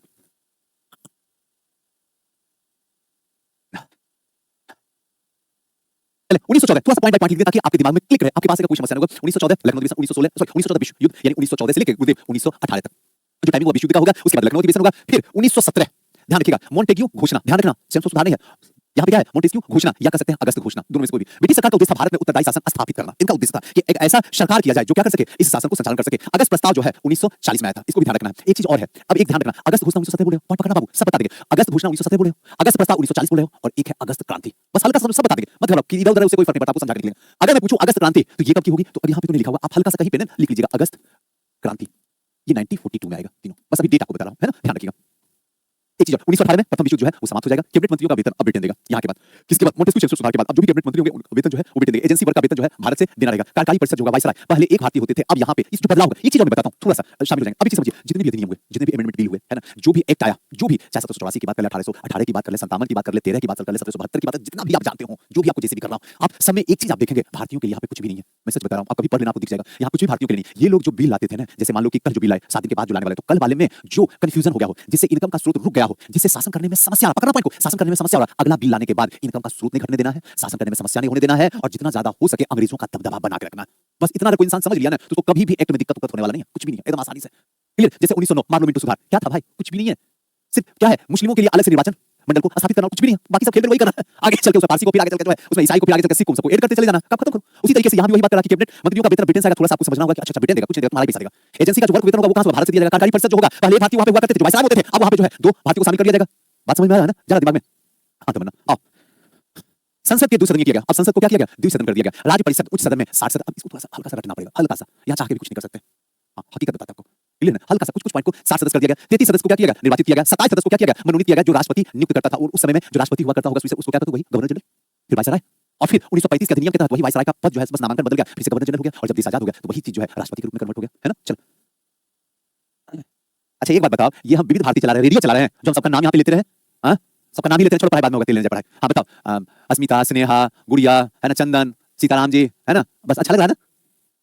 चले 1914 थोड़ा सा पॉइंट बाय पॉइंट लिख दें ताकि आपके दिमाग में क्लिक रहे, आपके पास कोई समस्या ना होगा। 1914 लखनऊ अधिवेशन, 1916 सॉरी 1914 विश्व युद्ध, यानी 1914 से लेकर गुरुदेव 1918 तक जो टाइमिंग हुआ विश्व युद्ध का होगा। उसके बाद लखनऊ अधिवेशन होगा, फिर 1917 ध्यान रखिएगा मोंटेग्यू घोषणा, ध्यान रखना चेम्सफोर्ड सुधार नहीं है यहाँ पे, क्या है मोंटेस्क्यू घोषणा या कह सकते हैं अगस्त घोषणा, दोनों में से कोई भी। ब्रिटिश सरकार का उद्देश्य था भारत में उत्तरदायी शासन स्थापित करना। इनका उद्देश्य था कि एक ऐसा सरकार किया जाए जो क्या कर सके, इस शासन को संचालन कर सके। अगस्त प्रस्ताव जो है 1940 में आया था, इसको भी ध्यान रखना है। एक चीज और है, अब एक ध्यान रखना, अगस्त घोषणा 1917 बोले हो, पॉइंट पकड़ना बाबू, सब बता देंगे। अगस्त घोषणा 1917 बोले हो, अगस्त प्रस्ताव 1940 बोले हो, और एक है अगस्त क्रांति, बस हल्का सा सब बता देंगे, मत घबराओ कि इधर उधर उसे कोई फर्क नहीं पड़ता, आपको समझा के निकलेगा। अगर मैं पूछूं अगस्त क्रांति तो ये कब की होगी, तो अब यहाँ पे तो नहीं लिखा हुआ, आप हल्का सा कहीं पे लिख लीजिएगा अगस्त क्रांति, ये 1942 में आएगा तीनों, बस अभी डेट आपको बता रहा हूं, है ना, ध्यान रखिएगा। एक चीज 1918 में प्रथम विश्व जो है वो समाप्त हो जाएगा। कैबिनेट मंत्रियों का वेतन अब ब्रिटेन देगा। यहाँ के बाद किसके बाद, मोंटेस्क्यू चेम्सफोर्ड सुधार के बाद अब जो भी कैबिनेट मंत्री होंगे उनका वेतन जो है वो ब्रिटेन देगा। एजेंसी वर्क का वेतन जो है भारत से देना रहेगा। कार्यकारी परिषद जो होगा वाइसराय, पहले एक भारतीय होते थे, अब यहाँ पे इस जो बदलाव होगा, एक चीज और मैं बताता हूँ, थोड़ा सा शामिल हो जाएंगे। अभी चीज समझिए, जितने भी अधिनियम हुए, जितने भी अमेंडमेंट बिल हुए, है ना, जो भी एक्ट आया, जो भी चाहे 1784 की बात कर ले, 1818 की बात कर ले, 57 की बात कर ले, 13 की बात कर ले, 1772 की बात, जितना भी आप जानते हो, जो भी आपको जैसे भी करना हो, आप सब में एक चीज आप देखेंगे, भारतीयों के लिए यहाँ पे कुछ भी नहीं है। मैं सच बता रहा हूँ, आप कभी पढ़ लेना आपको दिख जाएगा, यहाँ कुछ भी भारतीयों के लिए नहीं। ये लोग जो बिल लाते थे ना, जैसे मान लो कि कल जो बिल आए 7 दिन के बाद जो लाने वाले, तो कल वाले में जो कंफ्यूजन हो गया हो, जिससे इनकम का स्रोत रुक गया हो, जिससे शासन करने में समस्या, पकड़ना पॉइंट को, शासन करने में समस्या हो रहा, अगला बिल लाने के बाद इनकम का स्रोत नहीं घटने देना है, शासन करने में समस्या नहीं होने देना है, और जितना ज्यादा हो सके अंग्रेजों का दबदबा बना के रखना है। बस इतना अगर कोई इंसान समझ लिया ना तो उसको कभी भी एक्ट में दिक्कत होने वाला नहीं है, कुछ भी नहीं है, एकदम आसानी से क्लियर। जैसे 1909 मार्लो मिंटो सुधार, क्या था भाई, कुछ भी नहीं है, सिर्फ क्या है, मुस्लिमों के लिए अलग से निर्वाचन मंडल को स्थापित करना, कुछ भी नहीं है, बाकी सब खेल में वही करना है। आगे चल के उस पारसी को फिर आगे चल के जो है उसमें ईसाई को फिर आगे चल के सिख को सबको ऐड करते चले जाना, काम खत्म करो। उसी तरीके से यहाँ भी वही बात करा कि कैबिनेट मंत्रियों का वेतन ब्रिटेन से आएगा, थोड़ा सा आपको समझना होगा कि अच्छा ब्रिटेन देगा, कुछ नहीं देगा, तुम्हारा पैसा देगा। एजेंसी का जो वर्क वेतन होगा वो कहां से, भारत से दिया जाएगा। कार्यकारी परिषद जो होगा, पहले एक भारतीय वहां पे हुआ करते थे, जो वाइसराय होते थे, अब वहां पे जो है 2 भारतीयों को शामिल कर लिया जाएगा। बात समझ में आ रहा है ना, जरा दिमाग में हां तो आओ संसद के दो सदन में किया गया, अब संसद को क्या किया गया, द्विसदन कर दिया गया। राज्य परिषद उच्च सदन में 60 सदन, अब इसको थोड़ा सा हल्का सा रटना पड़ेगा, हल्का सा, यहाँ चाह के भी कुछ नहीं कर सकते। हाँ, हकीकत बताता हूं आपको, क्लियर ना, हल्का सा कुछ पॉइंट को 60 सदस्य कर दिया गया, 33 सदस्य को क्या किया गया, निर्वाचित किया गया, 27 सदस्य को क्या किया गया, मनोनीत किया गया, जो राष्ट्रपति नियुक्त करता था, और उस समय में जो राष्ट्रपति हुआ करता होगा उसको क्या कहते, वही गवर्नर जनरल, फिर वायसराय, और फिर 1935 के अधिनियम के तहत वही वायसराय का पद जो है बस नामांकन बदल गया, फिर से गवर्नर जनरल हो गया, और जब देश आजाद हो गया तो वही चीज जो है राष्ट्रपति के रूप में कन्वर्ट हो गया, है ना। चलो अच्छा एक बात बताओ, ये हम विविध भारती चला रहे हैं, रेडियो चला रहे हैं, जो हम सबका नाम यहाँ पे लेते रहे, हाँ सबका नाम ही लेते हैं, छोड़ो पढ़ाई बाद में होगा, तेल लेने पढ़ाई। हाँ बताओ, अस्मिता, स्नेहा, गुड़िया, है ना, चंदन, सीताराम जी, है ना, बस अच्छा लग रहा है ना,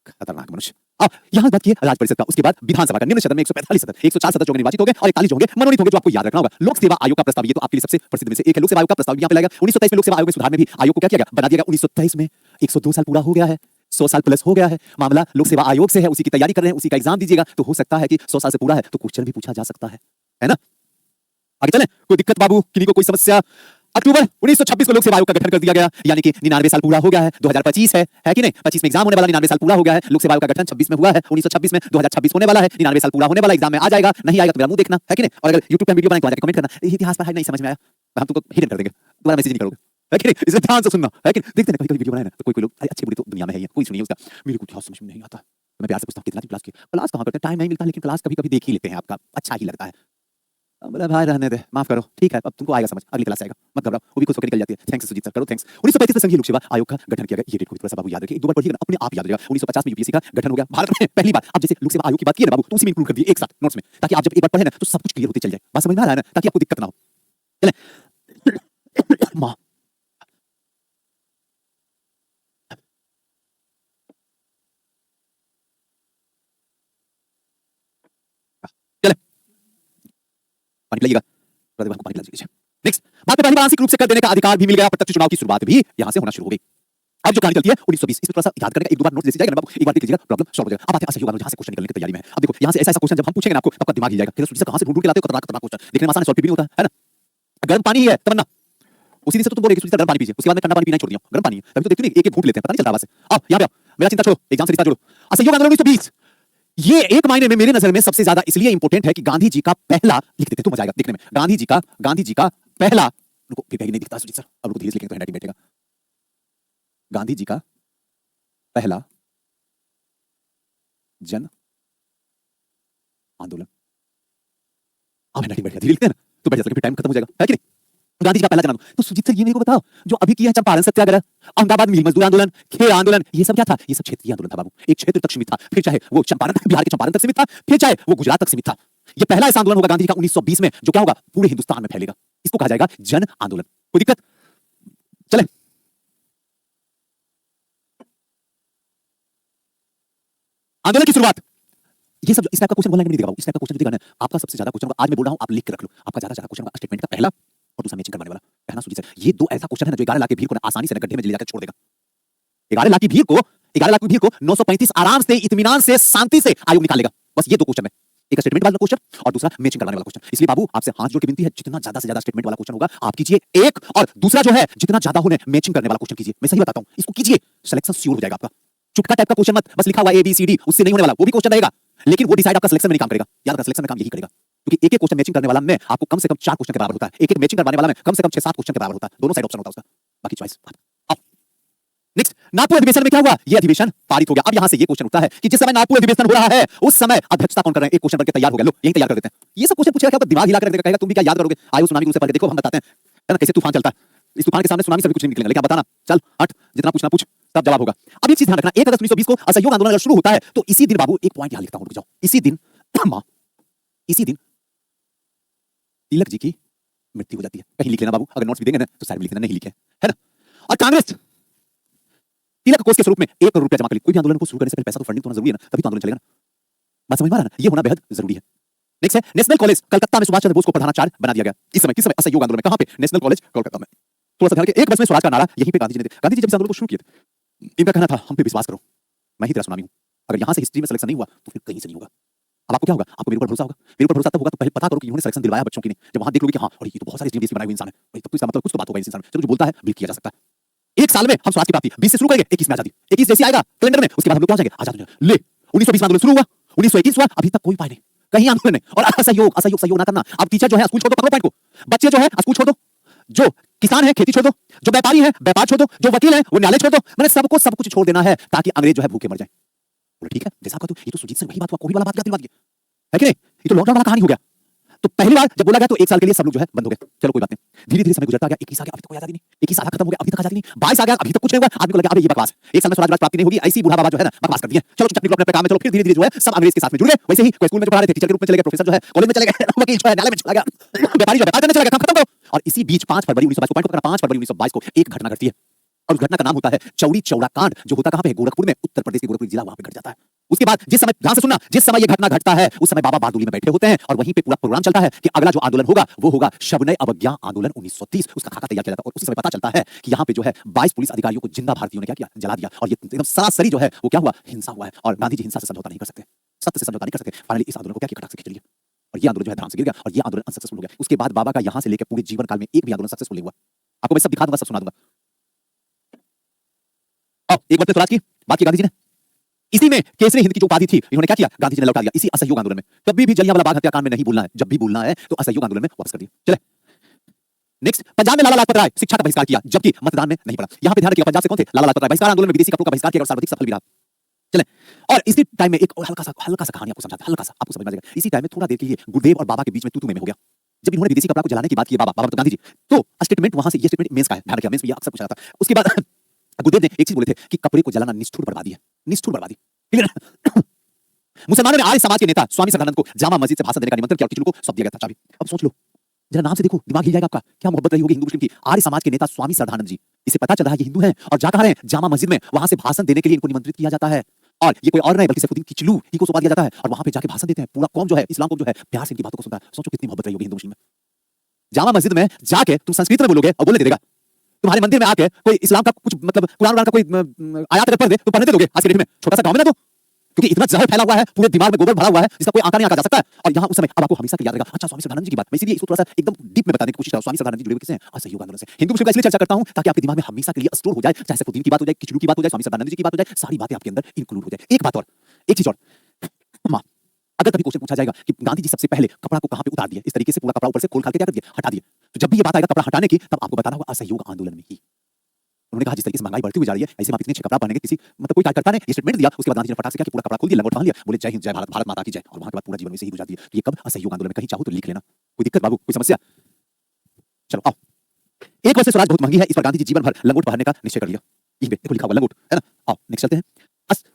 खतरनाक मनुष्य। अब यहाँ बात की राज्य परिषद का, उसके बाद विधानसभा का, निम्न सदन में 145 सदस्य, 104 सदस्य होंगे निर्वाचित होंगे और 41 होंगे मनोनीत होंगे, जो आपको याद रखना होगा। लोक सेवा आयोग का प्रस्ताव, ये तो आपके लिए सबसे प्रसिद्ध में से एक है, लोक सेवा आयोग का प्रस्ताव यहाँ पे लाया गया 1923 में। लोक सेवा आयोग में सुधार में भी आयोग को क्या किया गया, बना दिया गया 1923 में। 102 साल पूरा हो गया है, 100 साल प्लस हो गया है, मामला लोक सेवा आयोग से है, उसी की तैयारी कर रहे हैं, उसी का एग्जाम दीजिएगा, तो हो सकता है कि 100 साल से पूरा है तो क्वेश्चन भी पूछा जा सकता है ना। आगे चलें, कोई दिक्कत बाबू, किन्हीं को कोई समस्या। अक्टूबर 1926 को लोक सेवा आयोग का गठन कर दिया गया, यानी कि 99 साल पूरा हो गया है, 2025 है कि नहीं, 25 में एग्जाम होने वाला, 99 साल पूरा हो गया है, लोक सेवा आयोग का गठन 26 में हुआ है, 1926 में, 2026 होने वाला है, 99 साल पूरा होने वाला, एग्जाम में आ जाएगा, नहीं आएगा तो मेरा मुंह देखना, है कि नहीं। और अगर YouTube पे वीडियो बनाए तो आके कमेंट करना, इतिहास पढ़ाई नहीं समझ में आया, हम तुमको हिडन कर देंगे, दोबारा मैसेज नहीं करोगे, है कि नहीं। इसलिए ध्यान से सुनना, है कि देखते हैं कभी वीडियो बनाए ना, तो कोई लोग अच्छे बुरी तो दुनिया में है, कोई सुनिए उसका, मेरे को इतिहास समझ में नहीं आता, मैं प्यार से पूछता हूँ कितना क्लास की, क्लास कहाँ करते हैं, टाइम नहीं मिलता, लेकिन क्लास कभी कभी देख ही लेते हैं, आपका अच्छा ही लगता है। बोला भाई रहने दे, माफ करो, ठीक है, अब तुमको आएगा समझ, अगली क्लास आएगा, मत घबराओ, वो भी खुश होकर निकल जाती है। थैंक्स सुजीत सर, करो थैंक्स। 1935 में संघीय लोक सेवा आयोग का गठन किया गया, ये डेट को थोड़ा सा बाबू याद रखिए, एक दो बार पढ़िएगा, अपने आप याद रहेगा। 1950 में यूपीएससी का गठन हो गया भारत में पहली बार। अब जैसे लोक सेवा आयोग की बात की है ना बाबू, तो उसी में इंक्लूड कर दिए एक साथ नोट्स में, ताकि आप जब एक बार पढ़े ना तो सब कुछ क्लियर होते चल जाए। बात समझ में आ रहा है ना, ताकि आपको दिक्कत ना हो। चले मां चले पानी पिलाइएगा, पानी पिला दीजिए। नेक्स्ट बात पे पहली बार आंशिक रूप से कर देने का अधिकार भी मिल गया, प्रत्यक्ष चुनाव की शुरुआत भी यहां से होना शुरू हो गई। अब जो कहानी चलती है 1920, इसमें थोड़ा सा याद करने का एक दो बार नोट जैसे जाएगा ना बाबू, एक बार देख लीजिएगा, प्रॉब्लम सॉल्व हो जाएगा। अब आते हैं असहयोग आंदोलन, जहां से क्वेश्चन निकलने की तैयारी में है। अब देखो यहां से ऐसा ऐसा क्वेश्चन जब हम पूछेंगे ना आपको, आपका दिमाग हिल जाएगा, फिर सोचिए कहां से ढूंढ के लाते हो खतरनाक खतरनाक क्वेश्चन, देखने में आसान है, सॉल्व भी नहीं होता है ना। गर्म पानी ही है तमन्ना, उसी दिन से तो तुम बोलेगी सुचिता गर्म पानी पीजिए, उसके बाद में ठंडा पानी पीना छोड़ दिया, गर्म पानी है, तभी तो देखते नहीं एक एक घूंट लेते हैं, पता नहीं चलता बस। अब यहां पे मेरा चिंता छोड़ो, एग्जाम से रिश्ता जोड़ो। असहयोग आंदोलन 1920, ये एक मायने में मेरे नजर में सबसे ज्यादा इसलिए इंपॉर्टेंट है कि गांधी जी का पहला, लिख देते तो मजा आएगा देखने में, गांधी जी का पहला, रुको फिर नहीं दिखता सुजीत सर, अब रुको धीरे से लिखेंगे तो हैंडराइटिंग बैठेगा। गांधी जी का पहला जन आंदोलन, अब हैंडराइटिंग बैठ गया, धीरे लिखते हैं ना तो बैठ जाएगा, फिर टाइम खत्म हो जाएगा, है कि नहीं। गांधी जी का पहला जन आंदोलन, तो सुजीत सर ये मेरे को बताओ, जो अभी किया है चंपारण सत्याग्रह, अहमदाबाद मिल मजदूर आंदोलन, खेर आंदोलन, ये सब क्या था, ये सब क्षेत्रीय आंदोलन था बाबू, एक क्षेत्र तक सीमित था, फिर चाहे वो चंपारण तक, बिहार के चंपारण तक सीमित था, फिर चाहे वो गुजरात तक सीमित था। ये पहला ऐसा आंदोलन होगा गांधी जी का 1920 में, जो क्या होगा पूरे हिंदुस्तान में फैलेगा, इसको कहा जाएगा जन आंदोलन। कोई दिक्कत, चले आंदोलन की शुरुआत, ये सब इस टाइप का क्वेश्चन ऑनलाइन में नहीं देगा बाबू, इस टाइप का क्वेश्चन देगा आपका सबसे ज्यादा क्वेश्चन होगा, आज मैं बोल रहा हूं आप लिख के रख लो, आपका ज्यादा क्वेश्चन होगा स्टेटमेंट का पहला और दूसरा मैचिंग करवाने वाला, कहना सुजीत सर ये दो ऐसा क्वेश्चन है ना जो 11 लाख की भीड़ को आसानी से गड्ढे में ले जाकर छोड़ देगा। 11 लाख की भीड़ को 935 आराम से, इत्मीनान से, शांति से आयोग निकालेगा, बस ये दो क्वेश्चन है, एक स्टेटमेंट वाला क्वेश्चन और दूसरा मैचिंग करवाने वाला क्वेश्चन। इसलिए बाबू आपसे हाथ जोड़ के विनती है, जितना ज्यादा से ज्यादा स्टेटमेंट वाला क्वेश्चन होगा आप कीजिए एक, और दूसरा जो है जितना ज्यादा होने मैचिंग करने वाला क्वेश्चन कीजिए। मैं सही बताता हूं, इसको कीजिए, सिलेक्शन श्योर हो जाएगा आपका। चुटका टाइप का क्वेश्चन मत, बस लिखा हुआ ABCD, उससे नहीं होने वाला, वो भी क्वेश्चन रहेगा, लेकिन वो डिसाइड आपका सिलेक्शन में नहीं काम करेगा, याद रखना सिलेक्शन में काम यही करेगा, क्योंकि एक एक क्वेश्चन मैचिंग करने वाला में आपको कम से कम 4 क्वेश्चन के बराबर होता है, एक एक मैचिंग करवाने वाला में कम से कम 6-7 क्वेश्चन के बराबर होता है, दोनों साइड ऑप्शन होता है उसका, बाकी चॉइस। नेक्स्ट, नागपुर अधिवेशन में क्या हुआ, ये अधिवेशन पारित हो गया। अब यहां से ये क्वेश्चन उठता है कि जिस समय नागपुर अधिवेशन हो रहा है उस समय अध्यक्षता कौन कर रहे हैं, एक क्वेश्चन बनके तैयार हो गया, लो यही तैयार कर देते हैं। ये सब क्वेश्चन पूछेगा क्या, दिमाग हिला कर कहेगा तुम भी क्या याद करोगे, आयो सुनामी से पढ़ के देखो, हम बताते हैं ना कैसे तूफान चलता है, इस तूफान के सामने सुनामी से भी कुछ नहीं निकलेगा, लेकिन बताना चल हट, जितना पूछना पूछ, सब जवाब होगा। अब एक चीज ध्यान रखना, 1 अगस्त 1920 को असहयोग आंदोलन अगर शुरू होता है तो इसी दिन बाबू, एक पॉइंट यहां लिखता हूं, रुक जाओ, इसी दिन तिलक जी की मृत्यु हो जाती है। कहीं लिख लेना बाबू, अगर नोट्स भी देंगे ना तो सारे में लिख लेना, नहीं लिखे है ना। और कांग्रेस तिलक कोष के स्वरूप में 1 करोड़ रुपया जमा कर ली। कोई भी आंदोलन को शुरू करने से पहले पैसा तो फंडिंग तो होना जरूरी है ना, तभी तो आंदोलन चलेगा ना, बात समझ में आ रहा है ना, ये होना बेहद जरूरी है। नेक्स्ट है नेशनल कॉलेज कलकत्ता में सुभाष चंद्र बोस को प्रधानाचार्य बना दिया गया। किस समय असहयोग आंदोलन में, कहां पे, नेशनल कॉलेज कोलकाता में। थोड़ा सा ध्यान रखिए, एक बस में स्वराज का नारा यहीं पे गांधी जी ने दिया। गांधी जी जब इस आंदोलन को शुरू किए थे, इनका कहना था हम पे विश्वास करो, मैं ही तेरा सुनामी हूं, अगर यहां से हिस्ट्री में सिलेक्शन नहीं हुआ तो फिर कहीं से नहीं होगा। अब आपको क्या होगा, आपको मेरे ऊपर भरोसा होगा, मेरे ऊपर भरोसा तब होगा तो पहले पता करो कि इन्होंने सिलेक्शन दिलवाया बच्चों की नहीं। जब वहां देख लोगे कि हां और ये तो बहुत सारे जीएस बनाए हुए इंसान है, तब तो इसका मतलब कुछ तो बात होगा इस इंसान में, चलो जो बोलता है बिल किया जा सकता है। एक साल में हम स्वराज की प्राप्ति 20 से शुरू करेंगे, 21 में आजादी, 21 जैसे आएगा कैलेंडर में, उसके बाद हम लोग पहुंचेंगे आजाद हो जाएंगे। ले 1920 में आंदोलन शुरू हुआ, 1921 हुआ, अभी तक कोई उपाय नहीं, कहीं आंदोलन नहीं। और असहयोग ना करना। अब टीचर जो है स्कूल छोड़ दो, पकड़ो पॉइंट को, बच्चे जो है स्कूल छोड़ दो, जो किसान है खेती छोड़ दो, जो व्यापारी है व्यापार छोड़ दो, जो वकील है वो न्यायालय छोड़ दो, मैंने सबको सब कुछ छोड़ देना है ताकि अंग्रेज जो है भूखे मर जाए। बोले ठीक है, जैसा कहा तू, ये तो सुजीत सर वही बात हुआ, कोई वाला बात क्या बात है कि नहीं? ये तो लॉकडाउन वाला कहानी हो गया। तो पहली बार जब बोला गया तो 1 साल के लिए सब लोग जो है बंद हो गए, चलो कोई बात नहीं। धीरे-धीरे समय गुजरता गया, 21 आ गया, अभी तक कोई आजादी नहीं, 21 आधा खत्म हो गया, अभी तक आजादी नहीं, 22 आ गया, अभी तक कुछ नहीं हुआ। आदमी को लगा अबे ये बकवास, 1 साल में स्वराज प्राप्ति नहीं होगी, ऐसी बूढ़ा बाबा जो है ना बकवास कर दिए, चलो चुपचाप निकलो अपने काम में, चलो फिर धीरे-धीरे जो है सब अंग्रेज के साथ में जुड़ गए। वैसे ही कोई स्कूल में जो पढ़ा रहे थे टीचर के रूप में चले गए, प्रोफेसर जो है कॉलेज में चले गए, वकील जो है न्यायालय में चला गया, व्यापारी जो व्यापार करने चला गया, काम खत्म करो। और इसी बीच 5 फरवरी 1922 को पॉइंट पकड़ा, 5 फरवरी 1922 को एक घटना घटती है और उस घटना का नाम होता है चौरी चौरा कांड, जो होता कहां पे है? गोरखपुर में, उत्तर प्रदेश के गोरखपुर जिला, वहां पे घट जाता है। उसके बाद जिस समय, ध्यान से सुनना, जिस समय ये घटना घटता है उस समय बाबा बारडोली में बैठे होते हैं और वहीं पे पूरा प्रोग्राम चलता है कि अगला जो आंदोलन होगा वो होगा शबनय अवज्ञा आंदोलन 1930। उसका खाका तैयार किया जाता है और उसी समय पता चलता है कि यहाँ पे जो है 22 पुलिस अधिकारियों को जिंदा भारतीयों ने क्या किया? जला दिया। और ये एकदम सरासरी जो है वो क्या हुआ? हिंसा हुआ है। और गांधी जी हिंसा से समझौता नहीं कर सकते, सत्य से समझौता नहीं कर सकते। फाइनली इस आंदोलन को क्या किया? खटाक से खींच लिया और ये आंदोलन जो है धड़ाम से गिर गया और ये आंदोलन अनसक्सेसफुल हो गया। उसके बाद बाबा का यहाँ से लेकर पूरे जीवन काल में एक भी आंदोलन सक्सेसफुल नहीं हुआ। आपको मैं सब दिखा दूंगा, सब सुना दूंगा। एक बात स्वराज की बात की गांधी जी ने, इसी में केसरी हिंद की जो उपाधि थी इन्होंने क्या किया? गांधी जी ने लौटा दिया इसी असहयोग आंदोलन में। कभी भी जलियांवाला बाग हत्याकांड में नहीं बोलना है, जब भी बोलना है तो असहयोग आंदोलन में वापस कर दिया। चले नेक्स्ट, पंजाब में लाला लाजपत राय शिक्षा का बहिष्कार किया जबकि मतदान में नहीं पड़ा। यहां पे ध्यान रखिएगा, पंजाब से कौन थे? लाला लाजपत राय। बहिष्कार आंदोलन में विदेशी कपड़ों का बहिष्कार किया और सर्वाधिक सफल भी रहा। चले, और इसी टाइम में एक और हल्का सा कहानी आपको समझाता, हल्का सा आपको समझ में आ जाएगा। इसी टाइम में थोड़ा देर के लिए गुरुदेव और बाबा के बीच में तू में हो गया। जब इन्होंने विदेशी कपड़ा को जलाने की बात की, बाबा तो गांधी जी, तो स्टेटमेंट वहां से, ये स्टेटमेंट मेंस का है, ध्यान रखिएगा, मेंस में ये अक्सर पूछा जाता है। उसके बाद गुरुदेव ने एक चीज बोले थे कि कपड़े को जलाना निष्ठुर बर्बादी है, निष्ठुर बर्बादी। क्लियर? मुसलमानों ने आर्य समाज के नेता स्वामी सरदानंद को जामा मस्जिद से भाषण देने का निमंत्रण किया और किचलू को सौंप दिया गया था चाबी। अब सोच लो, जरा नाम से देखो, दिमाग हिल जाएगा आपका, क्या मोहब्बत रही होगी हिंदू मुस्लिम की। आर्य समाज के नेता स्वामी सरदानंद जी, इसे पता चल रहा है ये हिंदू हैं और जा कहां रहे हैं? जामा मस्जिद में। वहां से भाषण देने के लिए इनको निमंत्रित किया जाता है और ये कोई और नहीं बल्कि सैफुद्दीन किचलू ही को सौंपा दिया जाता है और वहां पे जाके भाषण देते हैं। पूरा कौम जो है, इस्लाम कौम जो है, प्यार से इनकी बातों को सुनता है। सोचो कितनी मोहब्बत रही होगी हिंदू मुस्लिम में। जामा मस्जिद में जाके तुम संस्कृत में बोलोगे और बोलने देगा। तुम्हारे मंदिर में आके कोई इस्लाम का कुछ मतलब कुरान का कोई आयत अगर पढ़ दे तो पढ़ने दोगे? आज के डेट में छोटा सा गांव में ना दो, क्योंकि इतना जहर फैला हुआ है, पूरे दिमाग में गोबर भरा हुआ है जिसका कोई आंकड़ा नहीं आंका जा सकता है। और यहाँ उस समय अब आपको हमेशा याद रहेगा, अच्छा स्वामी सरदानंद जी की बात, मैं इसीलिए इसको थोड़ा सा एकदम डीप में बताने की कोशिश कर रहा हूं। स्वामी सरदानंद जी जुड़े हुए किससे हैं? असहयोग आंदोलन से। हिंदू मुस्लिम का इसलिए चर्चा करता हूं ताकि आपके दिमाग में हमेशा के लिए स्टोर हो जाए, चाहे सैफुद्दीन की बात हो जाए, किचलू की बात हो जाए, स्वामी सरदानंद जी की बात हो जाए, सारी बातें आपके अंदर इंक्लूड हो जाए। एक बात और, एक चीज और, अगर कभी क्वेश्चन पूछा जाएगा कि गांधी जी सबसे पहले कपड़ा को कहां पे उतार दिए, इस तरीके से पूरा कपड़ा ऊपर से खोल खाल के क्या कर दिया? हटा दिए। तो जब भी ये बात आएगा कपड़ा हटाने की, तब आपको बताना होगा असहयोग आंदोलन में ही। उन्होंने कहा जिस तरीके से महंगाई बढ़ती हुई जा रही है, ऐसे में आप इतने अच्छे कपड़ा पहनेंगे, किसी मतलब कोई कार्यकर्ता ने ये स्टेटमेंट दिया, उसके बाद गांधी जी ने फटाक से क्या कि पूरा कपड़ा खोल दिया, लंगोट बांध लिया, बोले जय हिंद, जय भारत, भारत माता की जय, और वहां के बाद पूरा जीवन वैसे ही गुजार दिया। तो ये कब? असहयोग आंदोलन में। कहीं चाहो तो लिख लेना, कोई दिक्कत बाबू, कोई समस्या? चलो आओ, एक वर्ष स्वराज बहुत महंगी है, इस पर गांधी जी जीवन भर लंगोट पहनने का निश्चय कर लिया। ये देखो लिखा हुआ लंगोट है ना। आओ नेक्स्ट चलते हैं।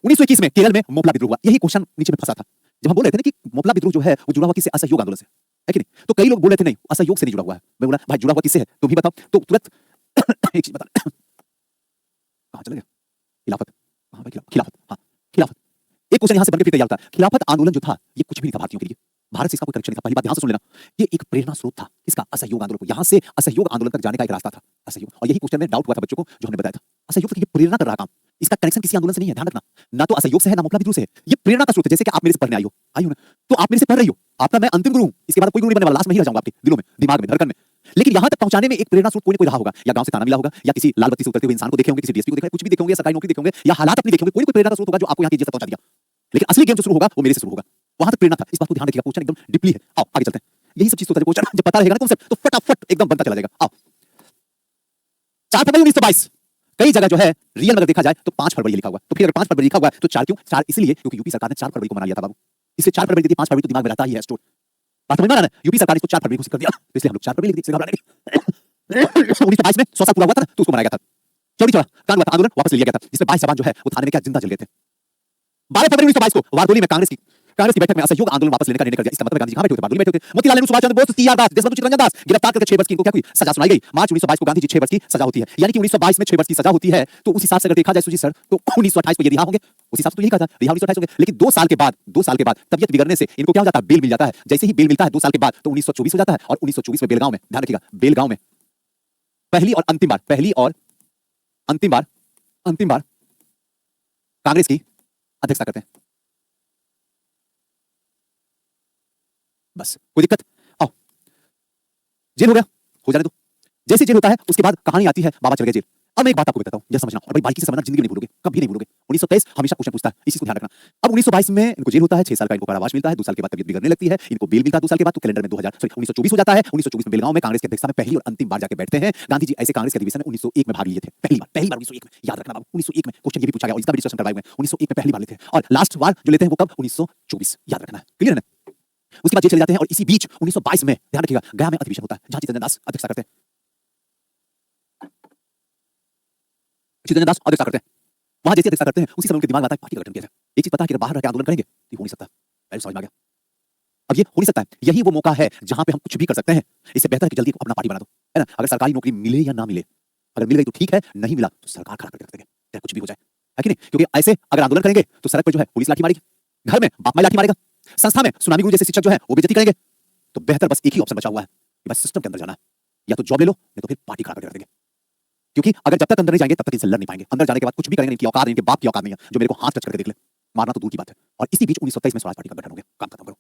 1921 में केरल में मोपला विद्रोह हुआ। यही क्वेश्चन नीचे में फंसा था जब हम बोल रहे थे ना कि मोपला विद्रोह जो है वो जुड़ा हुआ किससे? असहयोग आंदोलन से, है कि नहीं? तो कई लोग बोल रहे थे नहीं असहयोग से नहीं जुड़ा हुआ है। मैं बोला भाई जुड़ा हुआ किससे है, तुम ही बताओ। तो तुरंत एक चीज बता, कहां चले गए? खिलाफत, कहां भाई खिलाफत, हाँ खिलाफत। एक क्वेश्चन यहां से बनकर फिर तैयार था। खिलाफत आंदोलन जो था ये कुछ भी नहीं था भारतीयों के लिए, भारत से इसका कोई कनेक्शन नहीं था। पहली बात ध्यान से सुन लेना, ये एक प्रेरणा स्रोत था इसका, असहयोग आंदोलन को। यहां से असहयोग आंदोलन तक जाने का एक रास्ता था असहयोग। और यही क्वेश्चन में डाउट हुआ था बच्चों को, जो हमने बताया था। असहयोग की प्रेरणा कर रहा काम, इसका कनेक्शन किसी आंदोलन से नहीं है, ध्यान रखना। ना तो असहयोग से है ना मोपला विद्रोह से है, ये प्रेरणा का स्रोत है। जैसे कि आप मेरे से पढ़ने आई हो ना, तो आप मेरे से पढ़ रही हो, आपका मैं अंतिम गुरु हूं, इसके बाद कोई गुरु नहीं बनने वाला, लास्ट में ही रह जाऊंगा आपके दिलों में, दिमाग में, धड़कन में। लेकिन यहां तक पहुंचाने में एक प्रेरणा स्रोत कोई ना कोई रहा होगा, या गांव से ताना मिला होगा, या किसी लाल बत्ती से उतरते हुए इंसान को देखे होंगे, किसी डीएसपी को देखा, कुछ भी देखे होंगे, सरकारी नौकरी देखे होंगे, या हालात अपनी देखे होंगे, कोई ना कोई प्रेरणा का स्रोत होगा जो आपको यहां की इज्जत पहुंचा दिया। लेकिन असली गेम जो शुरू होगा वो मेरे से शुरू होगा, वहां तक प्रेरणा था। इस बात को ध्यान रखिएगा, क्वेश्चन एकदम डीपली है। आओ आगे चलते हैं। यही सब चीज होता है, क्वेश्चन जब पता रहेगा ना कॉन्सेप्ट तो फटाफट एकदम बनता चला जाएगा। आओ 4 फरवरी 1922, कई जगह जो है रियल में अगर देखा जाए तो 5 फरवरी लिखा हुआ। तो फिर अगर 5 फरवरी लिखा हुआ है तो 4 क्यों? 4 इसलिए क्योंकि यूपी सरकार ने 4 फरवरी को मना लिया था बाबू। इसलिए 4 फरवरी दी थी, 5 फरवरी तो दिमाग में रहता ही है स्टोर। बात समझ में आ रहा है? यूपी सरकार इसको 4 फरवरी को कर दिया, तो इसलिए हम लोग 4 फरवरी लिख दी। 1922 में 100 साल पूरा हुआ था तो उसको मनाया गया था। चौड़ी चौड़ा कांड हुआ था, आंदोलन वापस ले लिया गया था, जिसमें 22 जवान जो है वो थाने में क्या जिंदा जल गए थे। 12 फरवरी 1922 को बारडोली में कांग्रेस की बैठक में असहयोग आंदोलन वापस लेने का निर्णय कर दिया। इसका मतलब गांधी जी कहां बैठे थे? बारडोली में बैठे थे। मोतीलाल नेहरू, सुभाष चंद्र बोस, टी आर दास, देशबंधु चित्तरंजन दास गिरफ्तार करके 6 वर्ष की इनको क्या हुई? सजा सुनाई गई। मार्च 1922 को गांधी जी 6 वर्ष की सजा होती है। यानी कि 1922 में 6 वर्ष की सजा होती है, तो उस हिसाब से अगर देखा जाए सुजीत सर, तो 1928 को ये रिहा होंगे। उस हिसाब से तो यही कहा था, रिहा 1928 होंगे। लेकिन 2 साल के बाद तबियत बिगड़ने से इनको क्या हो जाता है? बेल मिल जाता है। जैसे ही बेल मिलता है 2 साल के बाद, तो 1924 हो जाता है। और 1924 में बेलगांव में, ध्यान रखिएगा, बेलगांव में पहली और अंतिम बार कांग्रेस की अध्यक्षता करते हैं। बस कोई दिक्कत? आओ, जेल हो गया, हो जाने दो। जैसे जेल होता है उसके बाद कहानी आती है, बाबा चल गए जेल। अब मैं एक बात आपको बताता हूं, जरा समझना और भाई बारीकी से समझना, जिंदगी में नहीं भूलोगे, कभी नहीं भूलोगे। 1923 हमेशा क्वेश्चन पूछता है, इसी को ध्यान रखना। अब 1922 में इनको जेल होता है, 6 साल का इनको कारावास मिलता है, 2 साल के बाद तबीयत बिगड़ने लगती है, इनको बेल मिलता है 2 साल के बाद, तो कैलेंडर में 1924 हो जाता है। 1924 में बेलगांव में कांग्रेस की अध्यक्षता में पहली और अंतिम बार जाके बैठते हैं। गांधी जी ऐसे कांग्रेस के अधिवेशन में 1901 में भाग लिए थे, पहली बार 1901 में, याद रखना बाबू, 1901 में क्वेश्चन ये भी पूछा गया और इसका भी डिस्कशन करवाए हुए हैं। 1901 में पहली बार लेते हैं और लास्ट बार जो लेते हैं वो कब, 1924, याद रखना है, क्लियर है ना। उसके बाद जेल चले जाते हैं और इसी बीच 1922 में ध्यान रखिएगा गया में अधिवेशन होता है, जहां चित्तरंजन दास अध्यक्षता करते हैं। चित्तरंजन दास अध्यक्षता करते हैं, वहां जैसे अध्यक्षता करते हैं उसी समय उनके दिमाग में आता है पार्टी का गठन किया जाए। एक चीज पता है कि अगर बाहर रहकर आंदोलन करेंगे तो हो नहीं सकता, पहले समझ में आ गया। अब ये हो नहीं सकता है, यही वो मौका है जहां पे हम कुछ भी कर सकते हैं। इससे बेहतर है कि जल्दी अपना पार्टी बना दो, है ना। अगर सरकारी नौकरी मिले या ना मिले, अगर मिल गई तो ठीक है, नहीं मिला तो सरकार खड़ा करके रख देंगे, चाहे कुछ भी हो जाए, है कि नहीं। क्योंकि ऐसे अगर आंदोलन करेंगे तो सड़क पर जो है पुलिस लाठी मारेगी, घर में बाप माई लाठी मारेगा, संस्था में सुनामी गुरु जैसे शिक्षक जो है वो बेइज्जती करेंगे। तो बेहतर बस एक ही ऑप्शन बचा हुआ है कि बस सिस्टम के अंदर जाना है, या तो जॉब ले लो नहीं तो फिर पार्टी खड़ा करके रख देंगे। क्योंकि अगर जब तक अंदर नहीं जाएंगे तब तक इनसे लड़ नहीं पाएंगे। अंदर जाने के बाद कुछ भी करेंगे, इनकी औकात नहीं, इनके बाप की औकात नहीं है जो मेरे को हाथ टच करके देख ले, मारना तो दूर की बात है। और इसी बीच 1927 में स्वराज पार्टी का गठन हो गया, काम खत्म करो।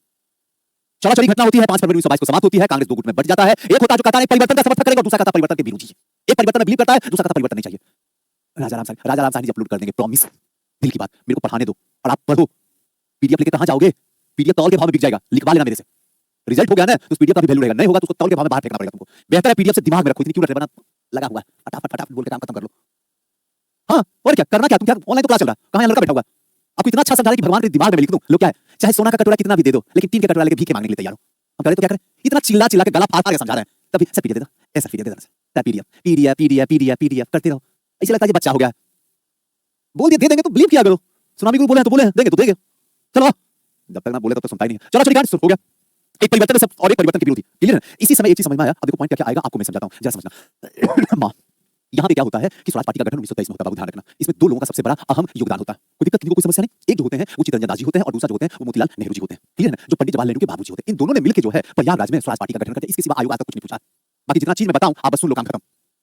चौड़ी घटना होती है, 5 फरवरी 1922 को समाप्त होती है, कांग्रेस 2 गुट में बंट जाता है। एक होता है जो कहता है परिवर्तन का समर्थन करेगा और दूसरा कहता है परिवर्तन के विरोधी। एक परिवर्तन में बिलीव करता है, दूसरा कहता है परिवर्तन नहीं चाहिए। राजा राम साहनी जी अपलोड कर देंगे, प्रॉमिस, दिल की बात, मेरे को पढ़ाने दो और आप पढ़ो। पीडीएफ लेके कहां जाओगे, पीडीएफ तौल के भाव में बिक जाएगा, लिखवा लेना मेरे से। रिजल्ट हो गया ना तो पीडीएफ का भी वैल्यू रहेगा, नहीं होगा तो उसको तौल के भाव में बाहर फेंकना पड़ेगा तुमको। बेहतर है पीडीएफ से दिमाग में रखो, इतनी क्यों रट रहे हो, लगा हुआ है, फटाफट बोल के काम खत्म कर लो। हाँ और क्या करना, क्या तुम क्या ऑनलाइन तो क्लास चल रहा है, कहां लड़का बैठा हुआ, आपको इतना अच्छा समझा रहा है कि भगवान के दिमाग में लिख दूं। लोग क्या है, चाहे सोना का कटोरा कितना भी दे दो लेकिन 3 के कटोरा लेके भीखे मांगने के लिए तैयार हो। हम करे तो क्या करें, इतना चिल्ला चिल्ला के गला फाड़ फाड़ के समझा रहे हैं, तभी ऐसा पीडीएफ दे दो, ऐसा पीडीएफ दे दो, सर पीडीएफ करते रहो, ऐसे लगता है बच्चा हो गया। बोल दिया दे देंगे तो बिलीव किया करो, सुनामी गुरु बोले हैं तो बोले देंगे तो देंगे, चलो जब तक ना बोले तब तक सुनता ही नहीं। चलो चलिए हो गया, एक परिवर्तन सब और एक परिवर्तन की विरोधी, क्लियर है। इसी समय एक चीज समझ में आया, अब देखो पॉइंट क्या आएगा आपको मैं समझाता हूं, जरा समझना। मां यहाँ पे क्या होता है कि स्वराज पार्टी का गठन 1923 में होता है, बाबू ध्यान रखना। इसमें 2 लोगों का सबसे बड़ा अहम योगदान होता है, कोई दिक्कत किसी को कोई समस्या नहीं। एक जो होते हैं वो चित्तरंजन दास जी होते हैं और दूसरा जो होते हैं वो मोतीलाल नेहरू जी होते हैं, क्लियर है ना, जो पंडित जवाहरलाल नेहरू के बाबूजी होते हैं। इन दोनों ने मिलकर जो है प्रयागराज में स्वराज पार्टी का गठन करते हैं। इसके सिवा आयोग आज तक कुछ नहीं पूछा, बाकी जितना चीज मैं बताऊं आप बस सुन लो, काम खत्म।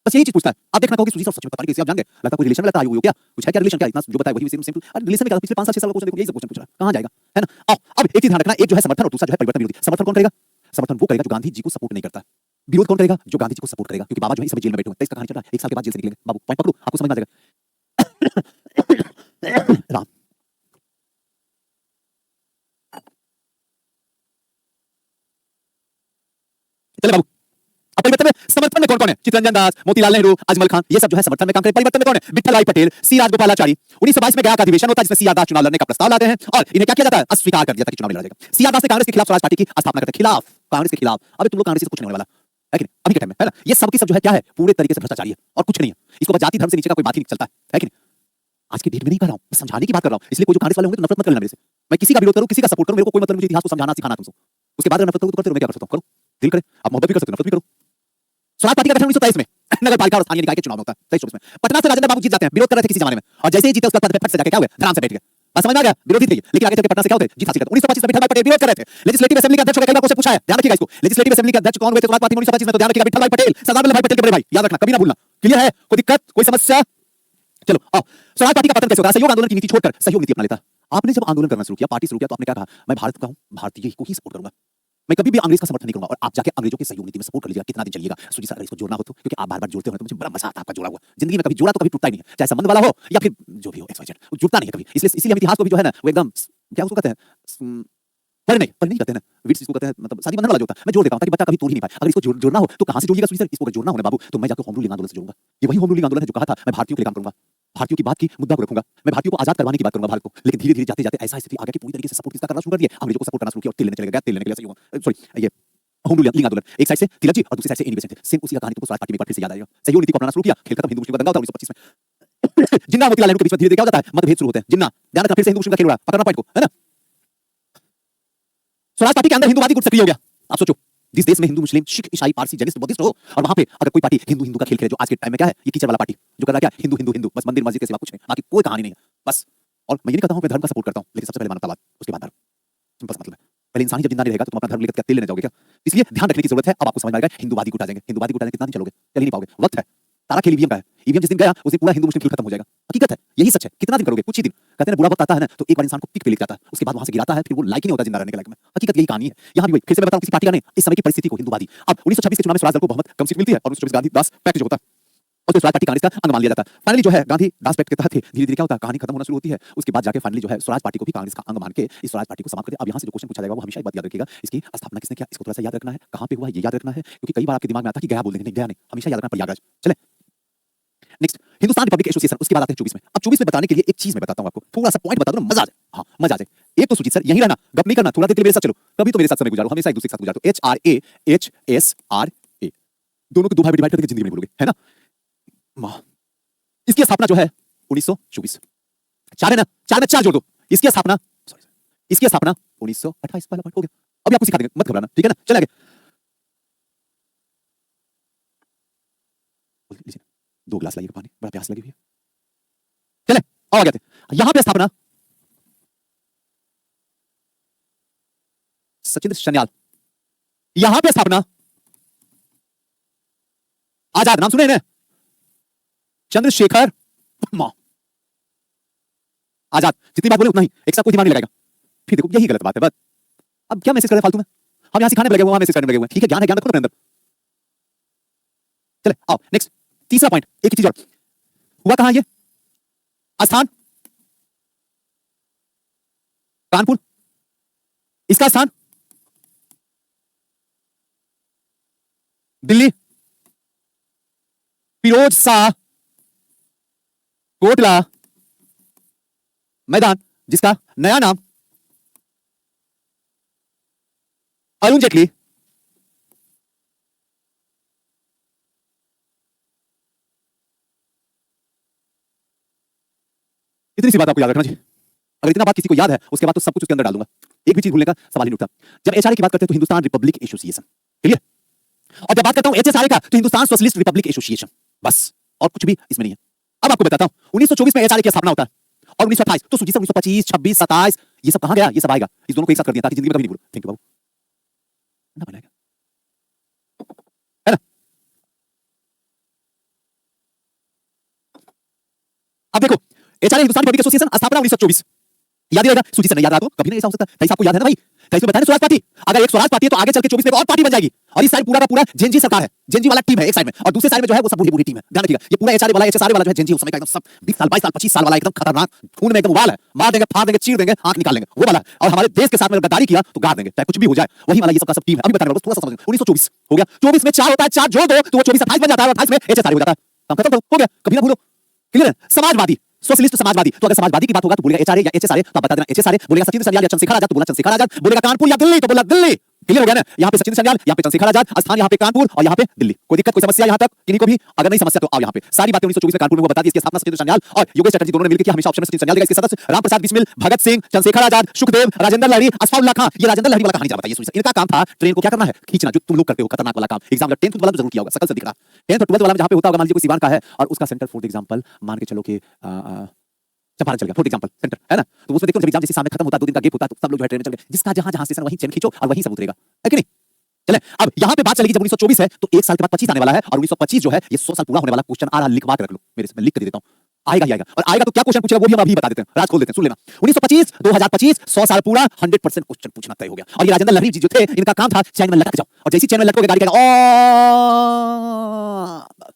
बस यही चीज पूछता है, आप देखना कहोगे सुजी सर सच में पता नहीं कैसे आप जान गए, लगता कोई रिलेशन में लगता है आयोग, क्या कुछ है क्या रिलेशन, क्या इतना जो बताया वही सेम रिलेशन में क्या पिछले 5 साल 6 साल का क्वेश्चन देखो, यही सब क्वेश्चन पूछ रहा है, कहां जाएगा, है ना। अब एक चीज ध्यान रखना, एक जो है समर्थन और दूसरा जो है परिवर्तन विरोधी। समर्थन कौन करेगा, समर्थन वो करेगा जो गांधी जी को सपोर्ट नहीं करता। विरोध कौन करेगा, जो गांधी जी को सपोर्ट करेगा। क्योंकि बाबा जो है इस समय जेल में बैठे हुए हैं, 23 का कहानी चल रहा है, 1 साल के बाद जेल से निकलेंगे। बाबू पॉइंट पकड़ो, आपको समझ में आ जाएगा। राम चले बाबू, अब परिवर्तन में समर्थन में कौन है, चित्तरंजन दास, मोतीलाल नेहरू, अजमल खान, ये सब जो है समर्थन में काम करें। परिवर्तन में कौन है, विठल भाई पटेल, सी राजगोपालाचारी। 1922 में गया का अधिवेशन होता है जिसमें सी आर दास चुनाव लड़ने का प्रस्ताव लाते हैं और इन्हें क्या किया जाता है, अस्वीकार कर दिया जाता है कि चुनाव नहीं लड़ा जाएगा। सी आर दास ने कांग्रेस के खिलाफ स्वराज पार्टी की स्थापना करते हैं, खिलाफ, कांग्रेस के खिलाफ। अबे तुम लोग कांग्रेस से कुछ नहीं होने वाला है कि नहीं, अभी के टाइम में, है ना। ये सब की सब जो है क्या है, पूरे तरीके से भ्रष्टाचारी है और कुछ नहीं है। इसको जाति धर्म से नीचे का कोई बात ही नहीं चलता है कि नहीं। आज की डेट में नहीं कर रहा हूं, मैं समझाने की बात कर रहा हूं, इसलिए कोई जो कांग्रेस वाले होंगे तो नफरत मत कर लेना मेरे से। मैं किसी का विरोध करूं, किसी का सपोर्ट करूं, मेरे को कोई मतलब, मुझे इतिहास को समझाना सिखाना तुमसे। उसके बाद नफरत करो तो करते रहो, मैं क्या कर सकता हूं, करो, दिल करे, आप मोहब्बत भी कर सकते हो, नफरत भी करो। स्वराज पार्टी का गठन 1923 में नगर पालिका और स्थानीय निकाय के चुनाव होता है। 23-24 में पटना से राजेंद्र बाबू जीत जाते हैं, विरोध कर रहे थे किसी जमाने में, और जैसे ही जीते उसके बाद फट से जाके क्या हुआ, धराम से बैठ गए। बस समझ में आ गया, विरोधी थे लेकिन आगे चलके पटना से क्या होते, जीत हासिल करते। 1925 में विठल भाई पटेल विरोध कर रहे थे, लेजिस्लेटिव असेंबली के अध्यक्ष कई बार पूछा है, ध्यान रखिएगा इसको। लेजिस्लेटिव असेंबली के अध्यक्ष कौन हुए थे स्वराज पार्टी में 1925 में, तो ध्यान रखिएगा विठल भाई पटेल, सरदार वल्लभ भाई पटेल के बड़े भाई, याद रखना, कभी ना भूलना, क्लियर है। कोई दिक्कत, कोई समस्या, चलो आओ। स्वराज पार्टी का पतन कैसे होता है, सहयोग आंदोलन की नीति छोड़कर सहयोग नीति अपना लेता। आपने जब आंदोलन करना शुरू किया, पार्टी शुरू किया, तो आपने क्या कहा, मैं भारत का हूं, भारतीय को ही सपोर्ट करूंगा, मैं कभी भी अंग्रेज का समर्थन नहीं करूंगा। और आप जाके अंग्रेजों के सहयोग नीति में सपोर्ट कर लीजिएगा, कितना दिन चलिएगा। सुजी सर अगर इसको जोड़ना हो तो, क्योंकि आप बार-बार जोड़ते हो तो मुझे बड़ा मजा आता है आपका जोड़ा हुआ। जिंदगी में कभी जोड़ा तो कभी टूटता ही नहीं है, चाहे संबंध वाला हो या फिर जो भी हो, XYZ, वो जुड़ता नहीं है कभी। इसलिए हम इतिहास को भी जो है ना वो एकदम क्या उसको कहते हैं, पर नहीं कहते हैं, विट्स इसको कहते हैं, मतलब शादी बंधन वाला जो होता है, मैं जोड़ देता हूं ताकि बच्चा कभी तोड़ ही नहीं पाए। अगर इसको जोड़ना हो तो कहां से जोड़िएगा सुजी सर, इसको अगर जोड़ना हो ना बाबू तो मैं जाकर होम रूलिंग आंदोलन से जोड़ूंगा। ये वही होम रूलिंग आंदोलन है जो कहा था मैं भारतीयों के लिए काम करूंगा, भारतीयों की बात की मुद्दा को रखूंगा, मैं भारतीयों को आजाद करवाने की बात करूंगा भारत को। लेकिन धीरे-धीरे जाते-जाते ऐसा स्थिति आ गया कि पूरी तरीके से सपोर्ट किसका करना शुरू कर दिया, अंग्रेजों को सपोर्ट करना शुरू किया और तेल लेने चले गए, तेल लेने के लिए सहयोग, सॉरी ये होम रूलिंग आंदोलन। एक साइड से तिलक जी और दूसरी साइड से एनी बेसेंट थे। सेम उसी का कहानी तो स्वराज पार्टी में एक बार फिर से याद आएगा। सहयोग नीति को अपनाना शुरू किया, खेल खत्म, हिंदू मुस्लिम का दंगा होता है 1925 में। जिन्ना मोतीलाल नेहरू के बीच में धीरे-धीरे क्या हो जाता है, मतभेद शुरू होते हैं। जिन्ना ध्यान रखना, फिर से हिंदू मुस्लिम का खेल हो रहा है, पकड़ना पॉइंट को, है ना। स्वराज पार्टी के अंदर हिंदूवादी गुट सक्रिय हो गया। आप सोचो जिस देश में हिंदू मुस्लिम सिख ईसाई पारसी जैनिस्ट बौद्धिस्ट हो और वहां पे अगर कोई पार्टी हिंदू हिंदू का खेल खेले, जो आज के टाइम में क्या है, ये कीचड़ वाला पार्टी जो कर रहा है, क्या हिंदू हिंदू हिंदू, बस मंदिर मस्जिद के सिवा कुछ नहीं, बाकी कोई कहानी नहीं है बस। और मैं ये नहीं कहता हूं मैं धर्म का सपोर्ट करता हूं, लेकिन सबसे पहले मानवतावाद, उसके बाद धर्म, सिंपल सा मतलब है। पहले इंसान ही जब जिंदा नहीं रहेगा तो तुम अपना धर्म लेकर क्या तेल लेने जाओगे क्या। इसलिए ध्यान रखने की जरूरत है। अब आपको समझ में आएगा, हिंदूवादी गुट आ जाएंगे, हिंदूवादी गुट आ जाएंगे, कितना दिन चलोगे, चल ही नहीं पाओगे, वक्त है। तारा खेल ईवीएम का है, ईवीएम जिस दिन गया उस दिन पूरा हिंदू मुस्लिम खेल खत्म हो जाएगा, हकीकत है, यही सच है। कितना दिन करोगे, कुछ ही दिन। कहते हैं बुरा वक्त आता है ना तो एक बार इंसान को पीक पे लेके जाता है, उसके बाद वहां से गिराता है, फिर वो लायक ही नहीं होता जिंदा रहने के लायक में। हकीकत यही कहानी है। यहाँ भी वही, फिर से मैं बताऊं किसी पार्टी का नहीं, इस समय की परिस्थिति को हिंदूवादी। अब 1926 के चुनाव में स्वराज दल को बहुमत कम सीट मिलती है और 1924 गांधी दास पैकेज होता है। और तो स्वराज पार्टी कांग्रेस का अंग मान लिया जाता है। फाइनली जो है गांधी दास पैक्ट के तहत ही धीरे धीरे क्या होता है, कहानी खत्म होना शुरू होती है। उसके बाद जाके फाइनली जो है स्वराज पार्टी को भी कांग्रेस का अंग मान के इस स्वराज पार्टी को समाप्त कर दिया। अब यहाँ से जो क्वेश्चन पूछा जाएगा वो हमेशा एक बात याद रखिएगा, इसकी स्थापना किसने किया, इसको थोड़ा सा याद रखना है, कहां पे हुआ ये याद रखना है, क्योंकि कई बार आपके दिमाग में आता है कि गया बोल देंगे, नहीं गया नहीं, हमेशा याद रखना प्रयागराज। चले नेक्स्ट, हिंदुस्तान रिपब्लिक एसोसिएशन, उसके बाद आते हैं 24 में। अब 24 में बताने के लिए एक चीज मैं बताता हूं आपको, थोड़ा सा पॉइंट बता दूं, मजा आ जाए। हाँ मजा आ जाए। एक तो सुजीत सर यहीं रहना, गप नहीं करना, थोड़ा देर के लिए मेरे साथ चलो, कभी तो मेरे साथ समय गुजारो, हमेशा एक दूसरे के साथ गुजारो। HRA दोनों को दो भाई डिवाइड करके जिंदगी में बोलोगे, है ना। इसकी स्थापना जो है 1924, चार है ना, चार में चार जोड़ दो, इसकी स्थापना 1928, पहला पॉइंट हो गया। अभी आपको सिखा देंगे, मत घबराना, ठीक है ना। चले आगे, दो गिलास लाइए पानी, बड़ा प्यास लगी हुई है। चले और आगे, यहां पे स्थापना सचिंद्र सन्याल, यहां पे स्थापना आजाद, नाम सुने इन्हें, चंद्रशेखर आजाद। जितनी बात बोले उतना ही, एक साथ कोई दिमाग नहीं लगाएगा। फिर देखो यही गलत बात है, बस अब क्या मैसेज कर रहे फालतू में, हम यहां सिखाने में लगे हुए, वहां मैसेज करने में लगे हुए। ठीक है, ज्ञान है, ज्ञान रखो अपने अंदर। चले आओ नेक्स्ट, तीसरा पॉइंट, एक ही चीज और, हुआ कहां ये स्थान, कानपुर, इसका स्थान दिल्ली, फिरोज शाह कोटला मैदान, जिसका नया नाम अरुण जेटली, इतनी सी बात आपको याद रखना चाहिए। अगर इतना बात किसी को याद है, उसके बाद तो सब कुछ उसके अंदर डाल दूंगा, एक भी चीज भूलने का सवाल ही नहीं उठता। जब एचआरए की बात करते हैं तो हिंदुस्तान रिपब्लिक एसोसिएशन, क्लियर। और जब बात करता हूं एचएसआरए का तो हिंदुस्तान सोशलिस्ट रिपब्लिक एसोसिएशन, बस, और कुछ भी इसमें नहीं है। अब आपको बताता हूं 1924 में एचआरए की स्थापना होता है, और 1928 तो सुजीत सर 1925, 26, 27 ये सब कहां गया, ये सब आएगा, इस दोनों को एक साथ कर दिया ताकि जिंदगी में कभी नहीं भूलो। थैंक यू बाबू, ना बनाएगा, है ना। अब देखो एचआरए हिंदुस्तान रिपब्लिक एसोसिएशन स्थापना 1924, याद ही रहेगा। सुजीत सर नहीं याद रहा तो कभी नहीं ऐसा हो सकता, कहीं आपको याद है ना भाई, कहीं बताया ना स्वराज पार्टी, अगर एक स्वराज पार्टी है तो आगे चल के 24 में एक और पार्टी बन जाएगी, और इस साइड पूरा का पूरा जेएनजी सरकार है, जेएनजी वाला टीम है एक साइड में, और दूसरे साइड में जो है वो सब बूढ़ी बूढ़ी टीम है। ध्यान रखिएगा, ये पूरा एचआरए वाला, एचएसआरए वाला जो है जेएनजी उस समय का एकदम सब 20 साल 22 साल 25 साल वाला एकदम खतरनाक, खून में एकदम उबाल है, मार देंगे, फाड़ देंगे, चीर देंगे, आंख निकाल लेंगे, वो वाला। और हमारे देश के साथ में गद्दारी किया तो गाड़ देंगे, चाहे कुछ भी हो जाए, वही वाला ये सब का सब टीम है। अभी बताने वाला थोड़ा सा समझो, 1924 हो गया, 24 में 4 होता है, 4 जोड़ दो तो वो 24 28 बन जाता है, और 28 में एचएसआरए हो जाता है, काम खत्म करो, हो गया, कभी ना भूलो, क्लियर है। समाजवादी, सोशलिस्ट समाजवादी, तो अगर समाजवादी की बात होगा तो बोलेगा एचआरए या एचएसआरए, तो आप बता देना एचएसआरए, बोलेगा सचिंद्र सन्याल या चंद्रशेखर आजाद तो बोला चंद्रशेखर आजाद, बोलेगा कानपुर या दिल्ली तो बोला दिल्ली, क्लियर हो गया ना। यहाँ पे सचिंद्र सन्याल, यहाँ पे चंद्रशेखर आजाद, स्थान यहाँ पे कानपुर और यहाँ पे दिल्ली। कोई दिक्कत कोई समस्या यहाँ तक किन्हीं को भी, अगर नहीं समस्या तो आओ यहाँ पे। सारी बातें 1924 में कानपुर में वो बता दी, इसकी स्थापना सचिंद्र सन्याल और योगेश चटर्जी दोनों ने मिलकर किया, हमेशा ऑप्शन में सचिंद्र सन्याल देगा। इसके सदस्य रामप्रसाद बिस्मिल, भगत सिंह, चंद्रशेखर आजाद, सुखदेव, राजेंद्र लहरी, असफाउल्लाह खां। ये राजेंद्र लहरी वाला कहानी जरा बताइए, इनका काम था ट्रेन को क्या करना है, खींचना, जो तुम लोग करते हो खतरनाक वाला काम। एग्जाम का 10th वाला तो जरूर किया होगा, सकल से दिख रहा। 10th और 12th वाला जहां पे होता होगा, मान लीजिए कोई सीवान का है और उसका सेंटर फॉर एग्जांपल मान के चलो कि चंपारण चल गया, फॉर एग्जांपल सेंटर है ना, तो उसमें देखो जब एग्जाम जैसे सामने खत्म होता है, 2 दिन का गैप होता है, तो सब लोग जो है ट्रेन में चल गए, जिसका जहां जहां स्टेशन वहीं चैन खींचो और वहीं सब उतरेगा, है कि नहीं। चले अब यहां पे बात चलेगी, जब 1924 है तो एक साल के बाद 25 आने वाला है, और 1925 जो है ये 100 साल पूरा होने वाला। क्वेश्चन आ रहा, लिखवा के रख लो, मेरे से लिख के दे देता हूं, आएगा ही आएगा, और आएगा तो क्या क्वेश्चन पूछेगा वो भी हम अभी बता देते हैं, राज खोल देते हैं, सुन लेना। 1925 2025 100 साल पूरा, 100% क्वेश्चन पूछना तय हो गया। और ये राजेंद्र लहरी जी जो थे, इनका काम था चैन में लटक जाओ, और जैसे चैन में लटकोगे गाड़ी कहेगा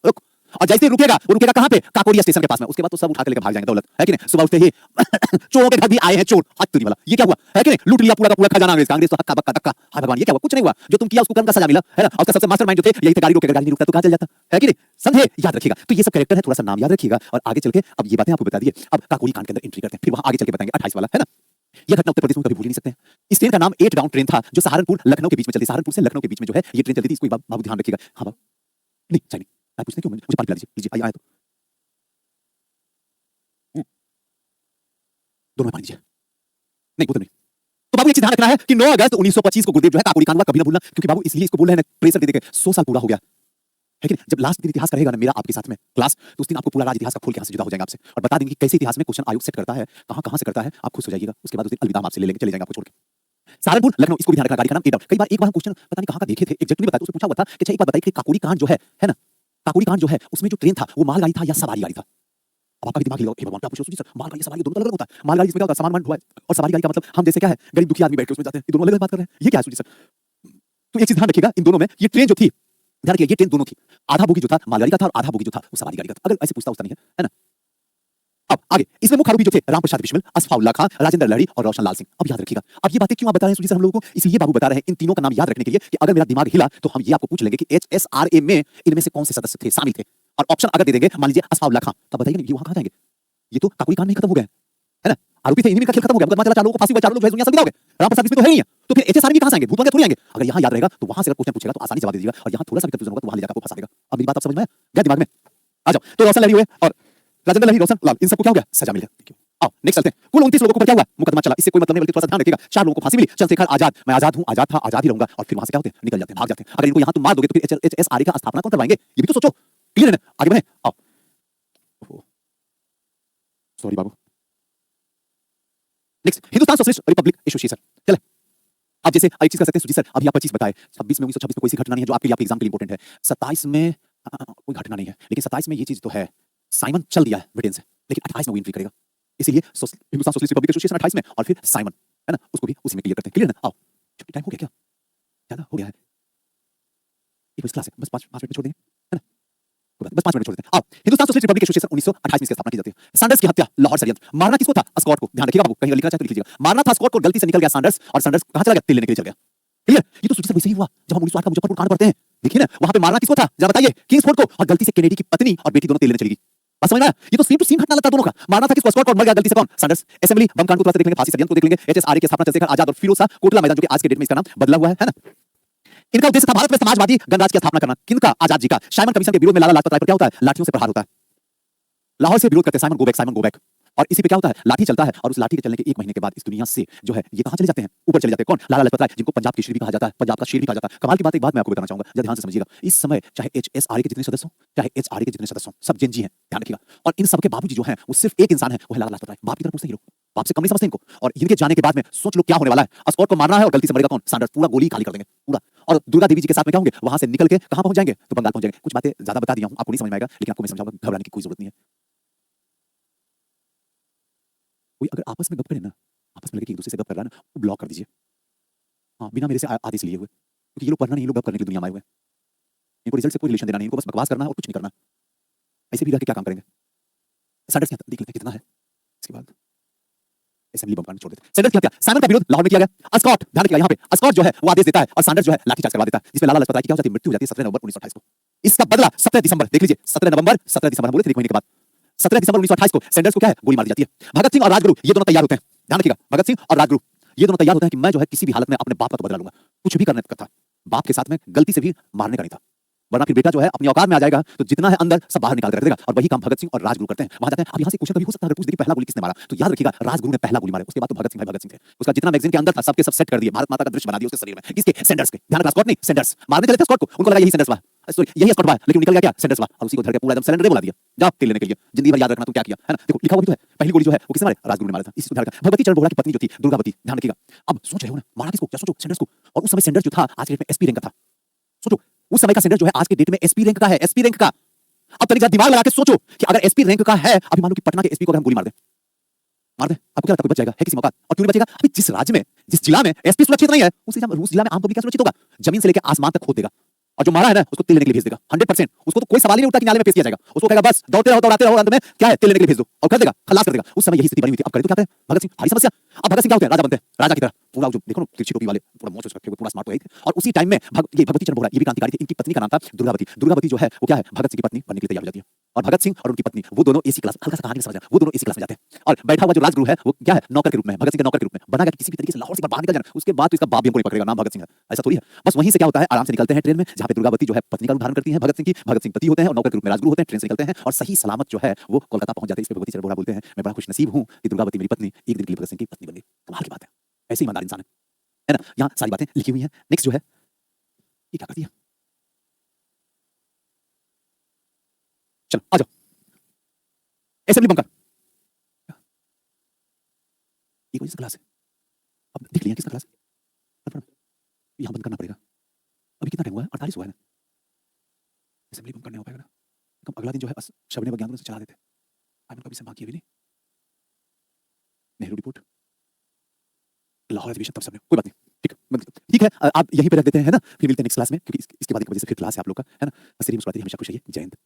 रुक, और जैसे रुकेगा वो रुकेगा कहां पे, काकोरिया स्टेशन के पास में, उसके बाद तो सब उठा के लेके भाग जाएंगे दौलत, है कि नहीं। सुबह उठते ही चोरों के घर भी आए हैं चोर, हाथ तुरी वाला, ये क्या हुआ, है कि नहीं, लूट लिया पूरा का पूरा खजाना अंग्रेज का, अंग्रेज तो हक्का बक्का धक्का, हाय भगवान ये क्या हुआ, कुछ नहीं हुआ, जो तुम किया उसको कर्म का सजा मिला, है ना। और उसका सबसे मास्टरमाइंड जो थे, यही थे, गाड़ी रोकेगा, गाड़ी नहीं रुकता तो कहां चल जाता, है कि नहीं, समझे, याद रखिएगा। तो ये सब कैरेक्टर है, थोड़ा सा नाम याद रखिएगा, और आगे चल के अब ये बातें आपको बता दिए, अब काकोरी कांड के अंदर एंट्री करते हैं, फिर वहां आगे चल के बताएंगे 28 वाला, है ना। ये घटना उत्तर प्रदेश में कभी भूल ही नहीं सकते हैं। इस ट्रेन का नाम 8 डाउन ट्रेन था, जो सहारनपुर लखनऊ के बीच में चलती, सहारनपुर से लखनऊ के बीच में जो है ये ट्रेन चलती थी, इसको बाबू ध्यान रखिएगा। हाँ बाबू, नहीं चाहिए, आप पूछते क्यों, मुझे पानी पिला दीजिए, लीजिए, आए तो दोनों में पानी दीजिए, नहीं वो तो नहीं। तो बाबू ये चीज ध्यान रखना है कि 9 अगस्त 1925 को गुरुदेव जो है काकोरी कांड हुआ, कभी ना भूलना, क्योंकि बाबू इसलिए इसको बोल रहे हैं प्रेशर दे देके 100 साल पूरा हो गया, है कि नहीं। जब लास्ट दिन इतिहास करेगा ना मेरा आपके साथ में क्लास, तो उस दिन आपको पूरा राज इतिहास का खोल के यहाँ से जुदा हो जाएगा आपसे, और बता देंगे कि कैसे इतिहास में क्वेश्चन आयोग सेट करता है, कहां कहां से करता है, आप खुश हो जाइएगा। उसके बाद उस दिन अलविदा आपसे ले लेंगे, चले जाएंगे आपको छोड़ के। सहारनपुर लखनऊ, इसको भी ध्यान रखना, गाड़ी का नाम 8 डाउन। कई बार एक बार क्वेश्चन पता नहीं कहां का देखे थे, एग्जैक्ट नहीं बताया, तो उसने पूछा हुआ था कि अच्छा एक बात बताइए कि काकोरी कांड जो है ना, काकोरी कांड जो है उसमें जो ट्रेन था वो मालगाड़ी था या सवारी गाड़ी था। अब आपका भी दिमाग लगाओ, हे भगवान क्या पूछो सर, मालगाड़ी सवारी दोनों अलग होता है। मालगाड़ी इसमें क्या होता है, सामान ढोआ, और सवारी गाड़ी का मतलब हम जैसे क्या है, गरीब दुखी आदमी बैठ के उसमें जाते हैं, ये दोनों अलग बात कर रहे हैं, ये क्या है सुजी सर। तो एक चीज ध्यान रखिएगा, इन दोनों में ये ट्रेन जो थी ध्यान रखिए ये ट्रेन दोनों थी, आधा बोगी जो था मालगाड़ी का था और आधा बोगी जो था वो सवारी गाड़ी का था। अगर ऐसे पूछता उछता नहीं है ना। अब आगे इसमें मुख्य आरोपी जो थे रामप्रसाद बिस्मिल, असफाउल्लाह खां, राजेंद्र लहड़ी और रोशन लाल सिंह। अब याद रखिएगा, अब ये बातें क्यों आप बता रहे हैं सुजीत सर हम लोगों को, इसलिए बाबू बता रहे हैं इन तीनों का नाम याद रखने के लिए कि अगर मेरा दिमाग हिला तो हम ये आपको पूछ लेंगे कि एचएसआरए में इनमें से कौन से सदस्य थे, शामिल थे। और ऑप्शन अगर दे देंगे, मान लीजिए असफाउल्लाह खां, तब बताइए ये वहां कहां जाएंगे? ये तो काकोरी कांड नहीं खत्म हो गया है ना, आरोपी थे इन्हीं में का खेल खत्म हो गया, मुकदमा चला, चार लोगों को फांसी हुई, चार लोग दुनिया से विदा हो गए, रामप्रसाद बिस्मिल तो है ही है, तो फिर एचएसआरए कहां से आएंगे? भूत बन के थोड़ी आएंगे। अगर यहां याद रहेगा तो वहां से अगर क्वेश्चन पूछेगा तो आसानी से जवाब दे दीजिएगा, और यहां थोड़ा सा भी कंफ्यूजन होगा तो वहां ले जाकर आपको फंसा देगा। अब मेरी बात आप समझ में गया दिमाग में? आ जाओ, तो रोशन लहड़ी हुए और राजेंद्र लहड़ी, रोशन लाल, इन सबको क्या हो गया? सजा मिल गया। आओ नेक्स्ट चलते हैं। कुल 29 लोगों को क्या हुआ? मुकदमा चला, इससे कोई मतलब नहीं, बल्कि थोड़ा सा ध्यान रखिएगा। 4 लोगों को फांसी मिली, चंद्रशेखर आजाद, मैं आजाद हूं, आजाद था, आजाद ही रहूंगा, और फिर वहां से क्या होते हैं? निकल जाते हैं, भाग जाते हैं। अगर इनको यहां तुम मार दोगे तो फिर एचएसआरए का स्थापना कौन करवाएंगे? ये भी तो सोचो। क्लियर है ना? आगे बढ़े। आओ, सॉरी बाबू। Next, Hindustan socialist republic association. चले, अब जैसे एक चीज कर सकते हैं सुजीत सर, अभी आप 25 बताए, 26 में 1926 में कोई सी घटना नहीं है जो आपके लिए, आपके एग्जाम के लिए इंपॉर्टेंट है। 27 में कोई घटना नहीं है, लेकिन 27 में ये चीज तो है, साइमन चल दिया है ब्रिटेन से, लेकिन 28 में वो एंट्री करेगा, इसीलिए हिंदुस्तान सोशलिस्ट रिपब्लिक एसोसिएशन 28 में, और फिर साइमन, है ना, उसको भी उसी में क्लियर करते हैं। क्लियर है ना? आओ, छुट्टी टाइम हो गया क्या? ज्यादा हो गया है, ये क्लास है, बस 5 मिनट में छोड़ देंगे, है ना, बस 5 मिनट छोड़ देते हैं। आओ, हिंदुस्तान सोशलिस्ट रिपब्लिक एसोसिएशन 1928 में इसकी स्थापना की जाती है। सैंडर्स की हत्या, लाहौर षड्यंत्र। मारना किसको था? स्कॉट को। ध्यान रखिएगा बाबू, कहीं लिखना चाहे तो लिख लीजिएगा। मारना था स्कॉट को, गलती से निकल गया सैंडर्स, और सैंडर्स कहां चला गया? तेल लेने के लिए चल गया। क्लियर? ये तो सुजीत सर वैसे ही हुआ जब हम 1908 का मुजफ्फरपुर कांड पढ़ते हैं, देखिए ना, वहां पे मारना किसको था जरा बताइए? किंग्सफोर्ड को, और गलती से केनेडी की पत्नी और बेटी दोनों तेल लेने चली गई। बस समझ में आया? ये तो सेम टू सेम घटना लगता है दोनों का। मारना था किसको? स्कॉट को, और मर गया गलती से कौन? सैंडर्स। असेंबली बम कांड को थोड़ा सा देख लेंगे, फांसी षड्यंत्र को देख लेंगे, एचएसआरए की स्थापना, चंद्रशेखर आजाद और फिरोज शाह कोटला मैदान, जो कि आज के डेट में इसका नाम बदला हुआ है ना। इनका उद्देश्य था भारत में समाजवादी गणराज्य की स्थापना करना। किनका? आजाद जी का। साइमन कमीशन के विरोध में लाला लाजपत राय पर क्या होता है? लाठियों से प्रहार होता है। लाहौर से विरोध करते हैं, Simon go back, Simon go back, और इसी पे क्या होता है? लाठी चलता है, और उस लाठी के चलने के 1 महीने के बाद इस दुनिया से जो है ये कहां चले जाते हैं? ऊपर चले जाते हैं। कौन? लाला लाजपत राय, जिनको पंजाब केसरी भी कहा जाता है, पंजाब का शेर भी कहा जाता है। कमाल की बात एक बात मैं आपको बताना चाहूंगा, जरा ध्यान से समझिएगा। इस समय चाहे एचएसआरए के जितने सदस्य हों, चाहे एचआरए के जितने सदस्य हों, सब जेन जी हैं, ध्यान रखिएगा। और इन सबके बाबूजी जो हैं वो सिर्फ एक इंसान है, वो है लाला लाजपत राय। बाप की तरह पूछते हैं ये लोग, बाप से कम नहीं समझते इनको। और इनके जाने के बाद में सोच लो क्या होने वाला है। स्कॉट को मारना है और गलती से मरेगा कौन? सैंडर्स। पूरा गोली खाली कर देंगे पूरा, और दुर्गा देवी जी के साथ में क्या होंगे? वहां से निकल के कहां पहुंच जाएंगे? तो बंगाल पहुंच जाएंगे। कुछ बातें ज्यादा बता दिया हूं, आपको नहीं समझ में आएगा, लेकिन आपको मैं समझाऊंगा, घबराने की कोई जरूरत नहीं है। कोई अगर आपस में गप करे ना, आपस में लगे कि एक दूसरे से गप कर रहा है ना, वो ब्लॉक कर दीजिए। हाँ, बिना मेरे से आदेश लिए हुए, क्योंकि ये लोग पढ़ना नहीं, ये लोग गप करने की दुनिया में आए हुए हैं। इनको रिजल्ट से कोई रिलेशन देना नहीं, इनको बस बकवास करना है और कुछ नहीं करना। ऐसे भी रह के क्या काम करेंगे? सैंडर्स की हत्या देख लेते हैं कितना है, इसके बाद असेंबली बम कांड छोड़ देते हैं। सैंडर्स की हत्या, साइमन का विरोध लाहौर में किया गया। स्कॉट, ध्यान रखिएगा, यहाँ पे स्कॉट जो है वो आदेश देता है, और सैंडर्स जो है लाठीचार्ज करवा देता है, जिसमें लाला लाजपत राय की क्या हो जाती है? मृत्यु हो जाती है 17 नवंबर 1928 को। इसका बदला 17 दिसंबर, देख लीजिए, 17 नवंबर, 17 दिसंबर हम बोले थे 1 महीने के बाद, 17 दिसंबर 1928 को सैंडर्स को क्या है? गोली मार दी जाती है। भगत सिंह और राजगुरु ये दोनों तैयार होते हैं, ध्यान रखिएगा, भगत सिंह और राजगुरु ये दोनों तैयार होते हैं कि मैं जो है किसी भी हालत में अपने बाप का तो बदला लूंगा, कुछ भी करने का था। बाप के साथ में गलती से भी मारने का नहीं था, वरना फिर बेटा जो है अपनी औकात में आ जाएगा तो जितना है अंदर सब बाहर निकाल कर रख देगा। और वही काम भगत सिंह और राजगुरु करते हैं। वहां जाते हैं। अब यहाँ से क्वेश्चन कभी हो सकता है, अगर पूछ दे कि पहला गोली किसने मारा, तो याद रखिएगा राजगुरु ने पहला गोली मारा, उसके बाद तो भगत सिंह भाई भगत सिंह थे। उसका जितना मैगजीन के अंदर था सबके सब सेट कर दिए, भारत माता का दृश्य बना दिया उसके शरीर में। किसके? सैंडर्स के। ध्यान रखना, स्कॉट नहीं, सैंडर्स। मारने चले थे स्कॉट को, उनको लगा यही सैंडर्स हुआ, सॉरी यही स्कॉट हुआ, लेकिन निकल गया क्या? सैंडर्स हुआ, और उसी को धर के पूरा एकदम सिलेंडर बुला दिया, जा तेल लेने के लिए। जिंदगी भर याद रखना तू क्या किया, है ना। देखो लिखा हुआ भी तो है, पहली गोली जो है वो किसने मारी? राजगुरु ने मारा था। इसी को ध्यान रखना। भगवती चरण वोहरा की पत्नी जो थी दुर्गावती, ध्यान रखिएगा। अब सोच रहे हो ना, मारा किसको? क्या सोचो? सैंडर्स को। और उस समय सैंडर्स जो था आज के डेट में एसपी रैंक का था। सोचो उस समय का सैंडर्स जो है आज के डेट में एसपी रैंक का है, एसपी रैंक का। अब तनिक दिमाग लगा के सोचो कि अगर एसपी रैंक का है, अभी मान लो कि पटना के एसपी को अगर हम गोली मार दें, आपको क्या लगता है कोई बच जाएगा? है किसी मौका? और क्यों नहीं बचेगा? अभी जिस राज्य में, जिस जिला में एसपी सुरक्षित नहीं है, उस जिला में आम पब्लिक क्या सुरक्षित होगा? जमीन से लेकर आसमान तक खोद देगा, और जो मारा है ना उसको तेल लेने के लिए भेज देगा 100%। उसको तो कोई सवाल ही नहीं उठता कि नाले में पेश किया जाएगा। उसको कहेगा बस दौड़ते रहो, दौड़ाते रहो, अंत में क्या है? तेल लेने के लिए भेज दो, और कर देगा, खलास कर देगा। उस समय यही स्थिति बनी हुई थी। अब करे तो क्या करें? भगत सिंह, भारी समस्या। अब भगत सिंह क्या होते हैं? राजा बनते हैं, राजा की तरह पूरा जो देखो ना तिरछी टोपी वाले, पूरा मोच रखे हुए, पूरा स्मार्ट हो गए थे। और उसी टाइम में ये भगवती चरण वोहरा ये भी क्रांतिकारी थे। इनकी पत्नी का नाम था दुर्गावती। दुर्गावती जो है वो क्या है? भगत सिंह की पत्नी बनने के लिए तैयार हो जाती है। और भगत सिंह और उनकी पत्नी वो दोनों एसी क्लास, हल्का सा कहानी समझना, वो दोनों एसी क्लास में जाते हैं। और बैठा हुआ जो राजगुरु है वो क्या है? नौकर के रूप में, भगत सिंह के नौकर के रूप में बना गया, किसी भी तरीके से लाहौर से बाहर निकल जाना। उसके बाद तो इसका बाप भी हमको नहीं पकड़ेगा, नाम भगत सिंह है, ऐसा थोड़ी है। बस वहीं से क्या होता है, आराम से निकलते हैं ट्रेन में, जहां पे दुर्गावती जो है पत्नी का रूप धारण करती है भगत सिंह की, भगत सिंह पति होते हैं, और नौकर के रूप में राजगुरु होते हैं। ट्रेन से निकलते हैं और सही सलामत जो है वो कोलकाता पहुंच जाते हैं। इसलिए भगवती चरण वोहरा बोलते हैं, मैं बड़ा खुशनसीब हूं कि दुर्गावती मेरी पत्नी एक दिन के लिए भगत सिंह की पत्नी बन गई। कमाल की बात है, ऐसे ईमानदार इंसान है ना। यहाँ सारी बातें लिखी हुई हैं। नेक्स्ट जो है ये क्या कर दिया, चलो आ जाओ, असेंबली बंकर। ये कोई सा क्लास है? अब देख लिया किसका क्लास है? यहाँ बंद करना पड़ेगा। अभी कितना टाइम हुआ है? 48 हुआ है ना। असेंबली बंद करने हो पाएगा ना। कम अगला दिन जो है शबने बग्यान से चला देते। आइमन कभी से बाकी अभी नहीं। नेहरू रिपोर्ट, लाहौर अधिवेशन तब सबने, कोई बात नहीं, ठीक है। ठीक है, आप यहीं पे रख देते हैं, है ना? फिर मिलते हैं नेक्स्ट क्लास में, क्योंकि इसके बाद एक बजे से फिर क्लास है आप लोग का, है ना? हंसते रहिए, मुस्कुराते रहिए, हमेशा खुश रहिए। जय हिंद।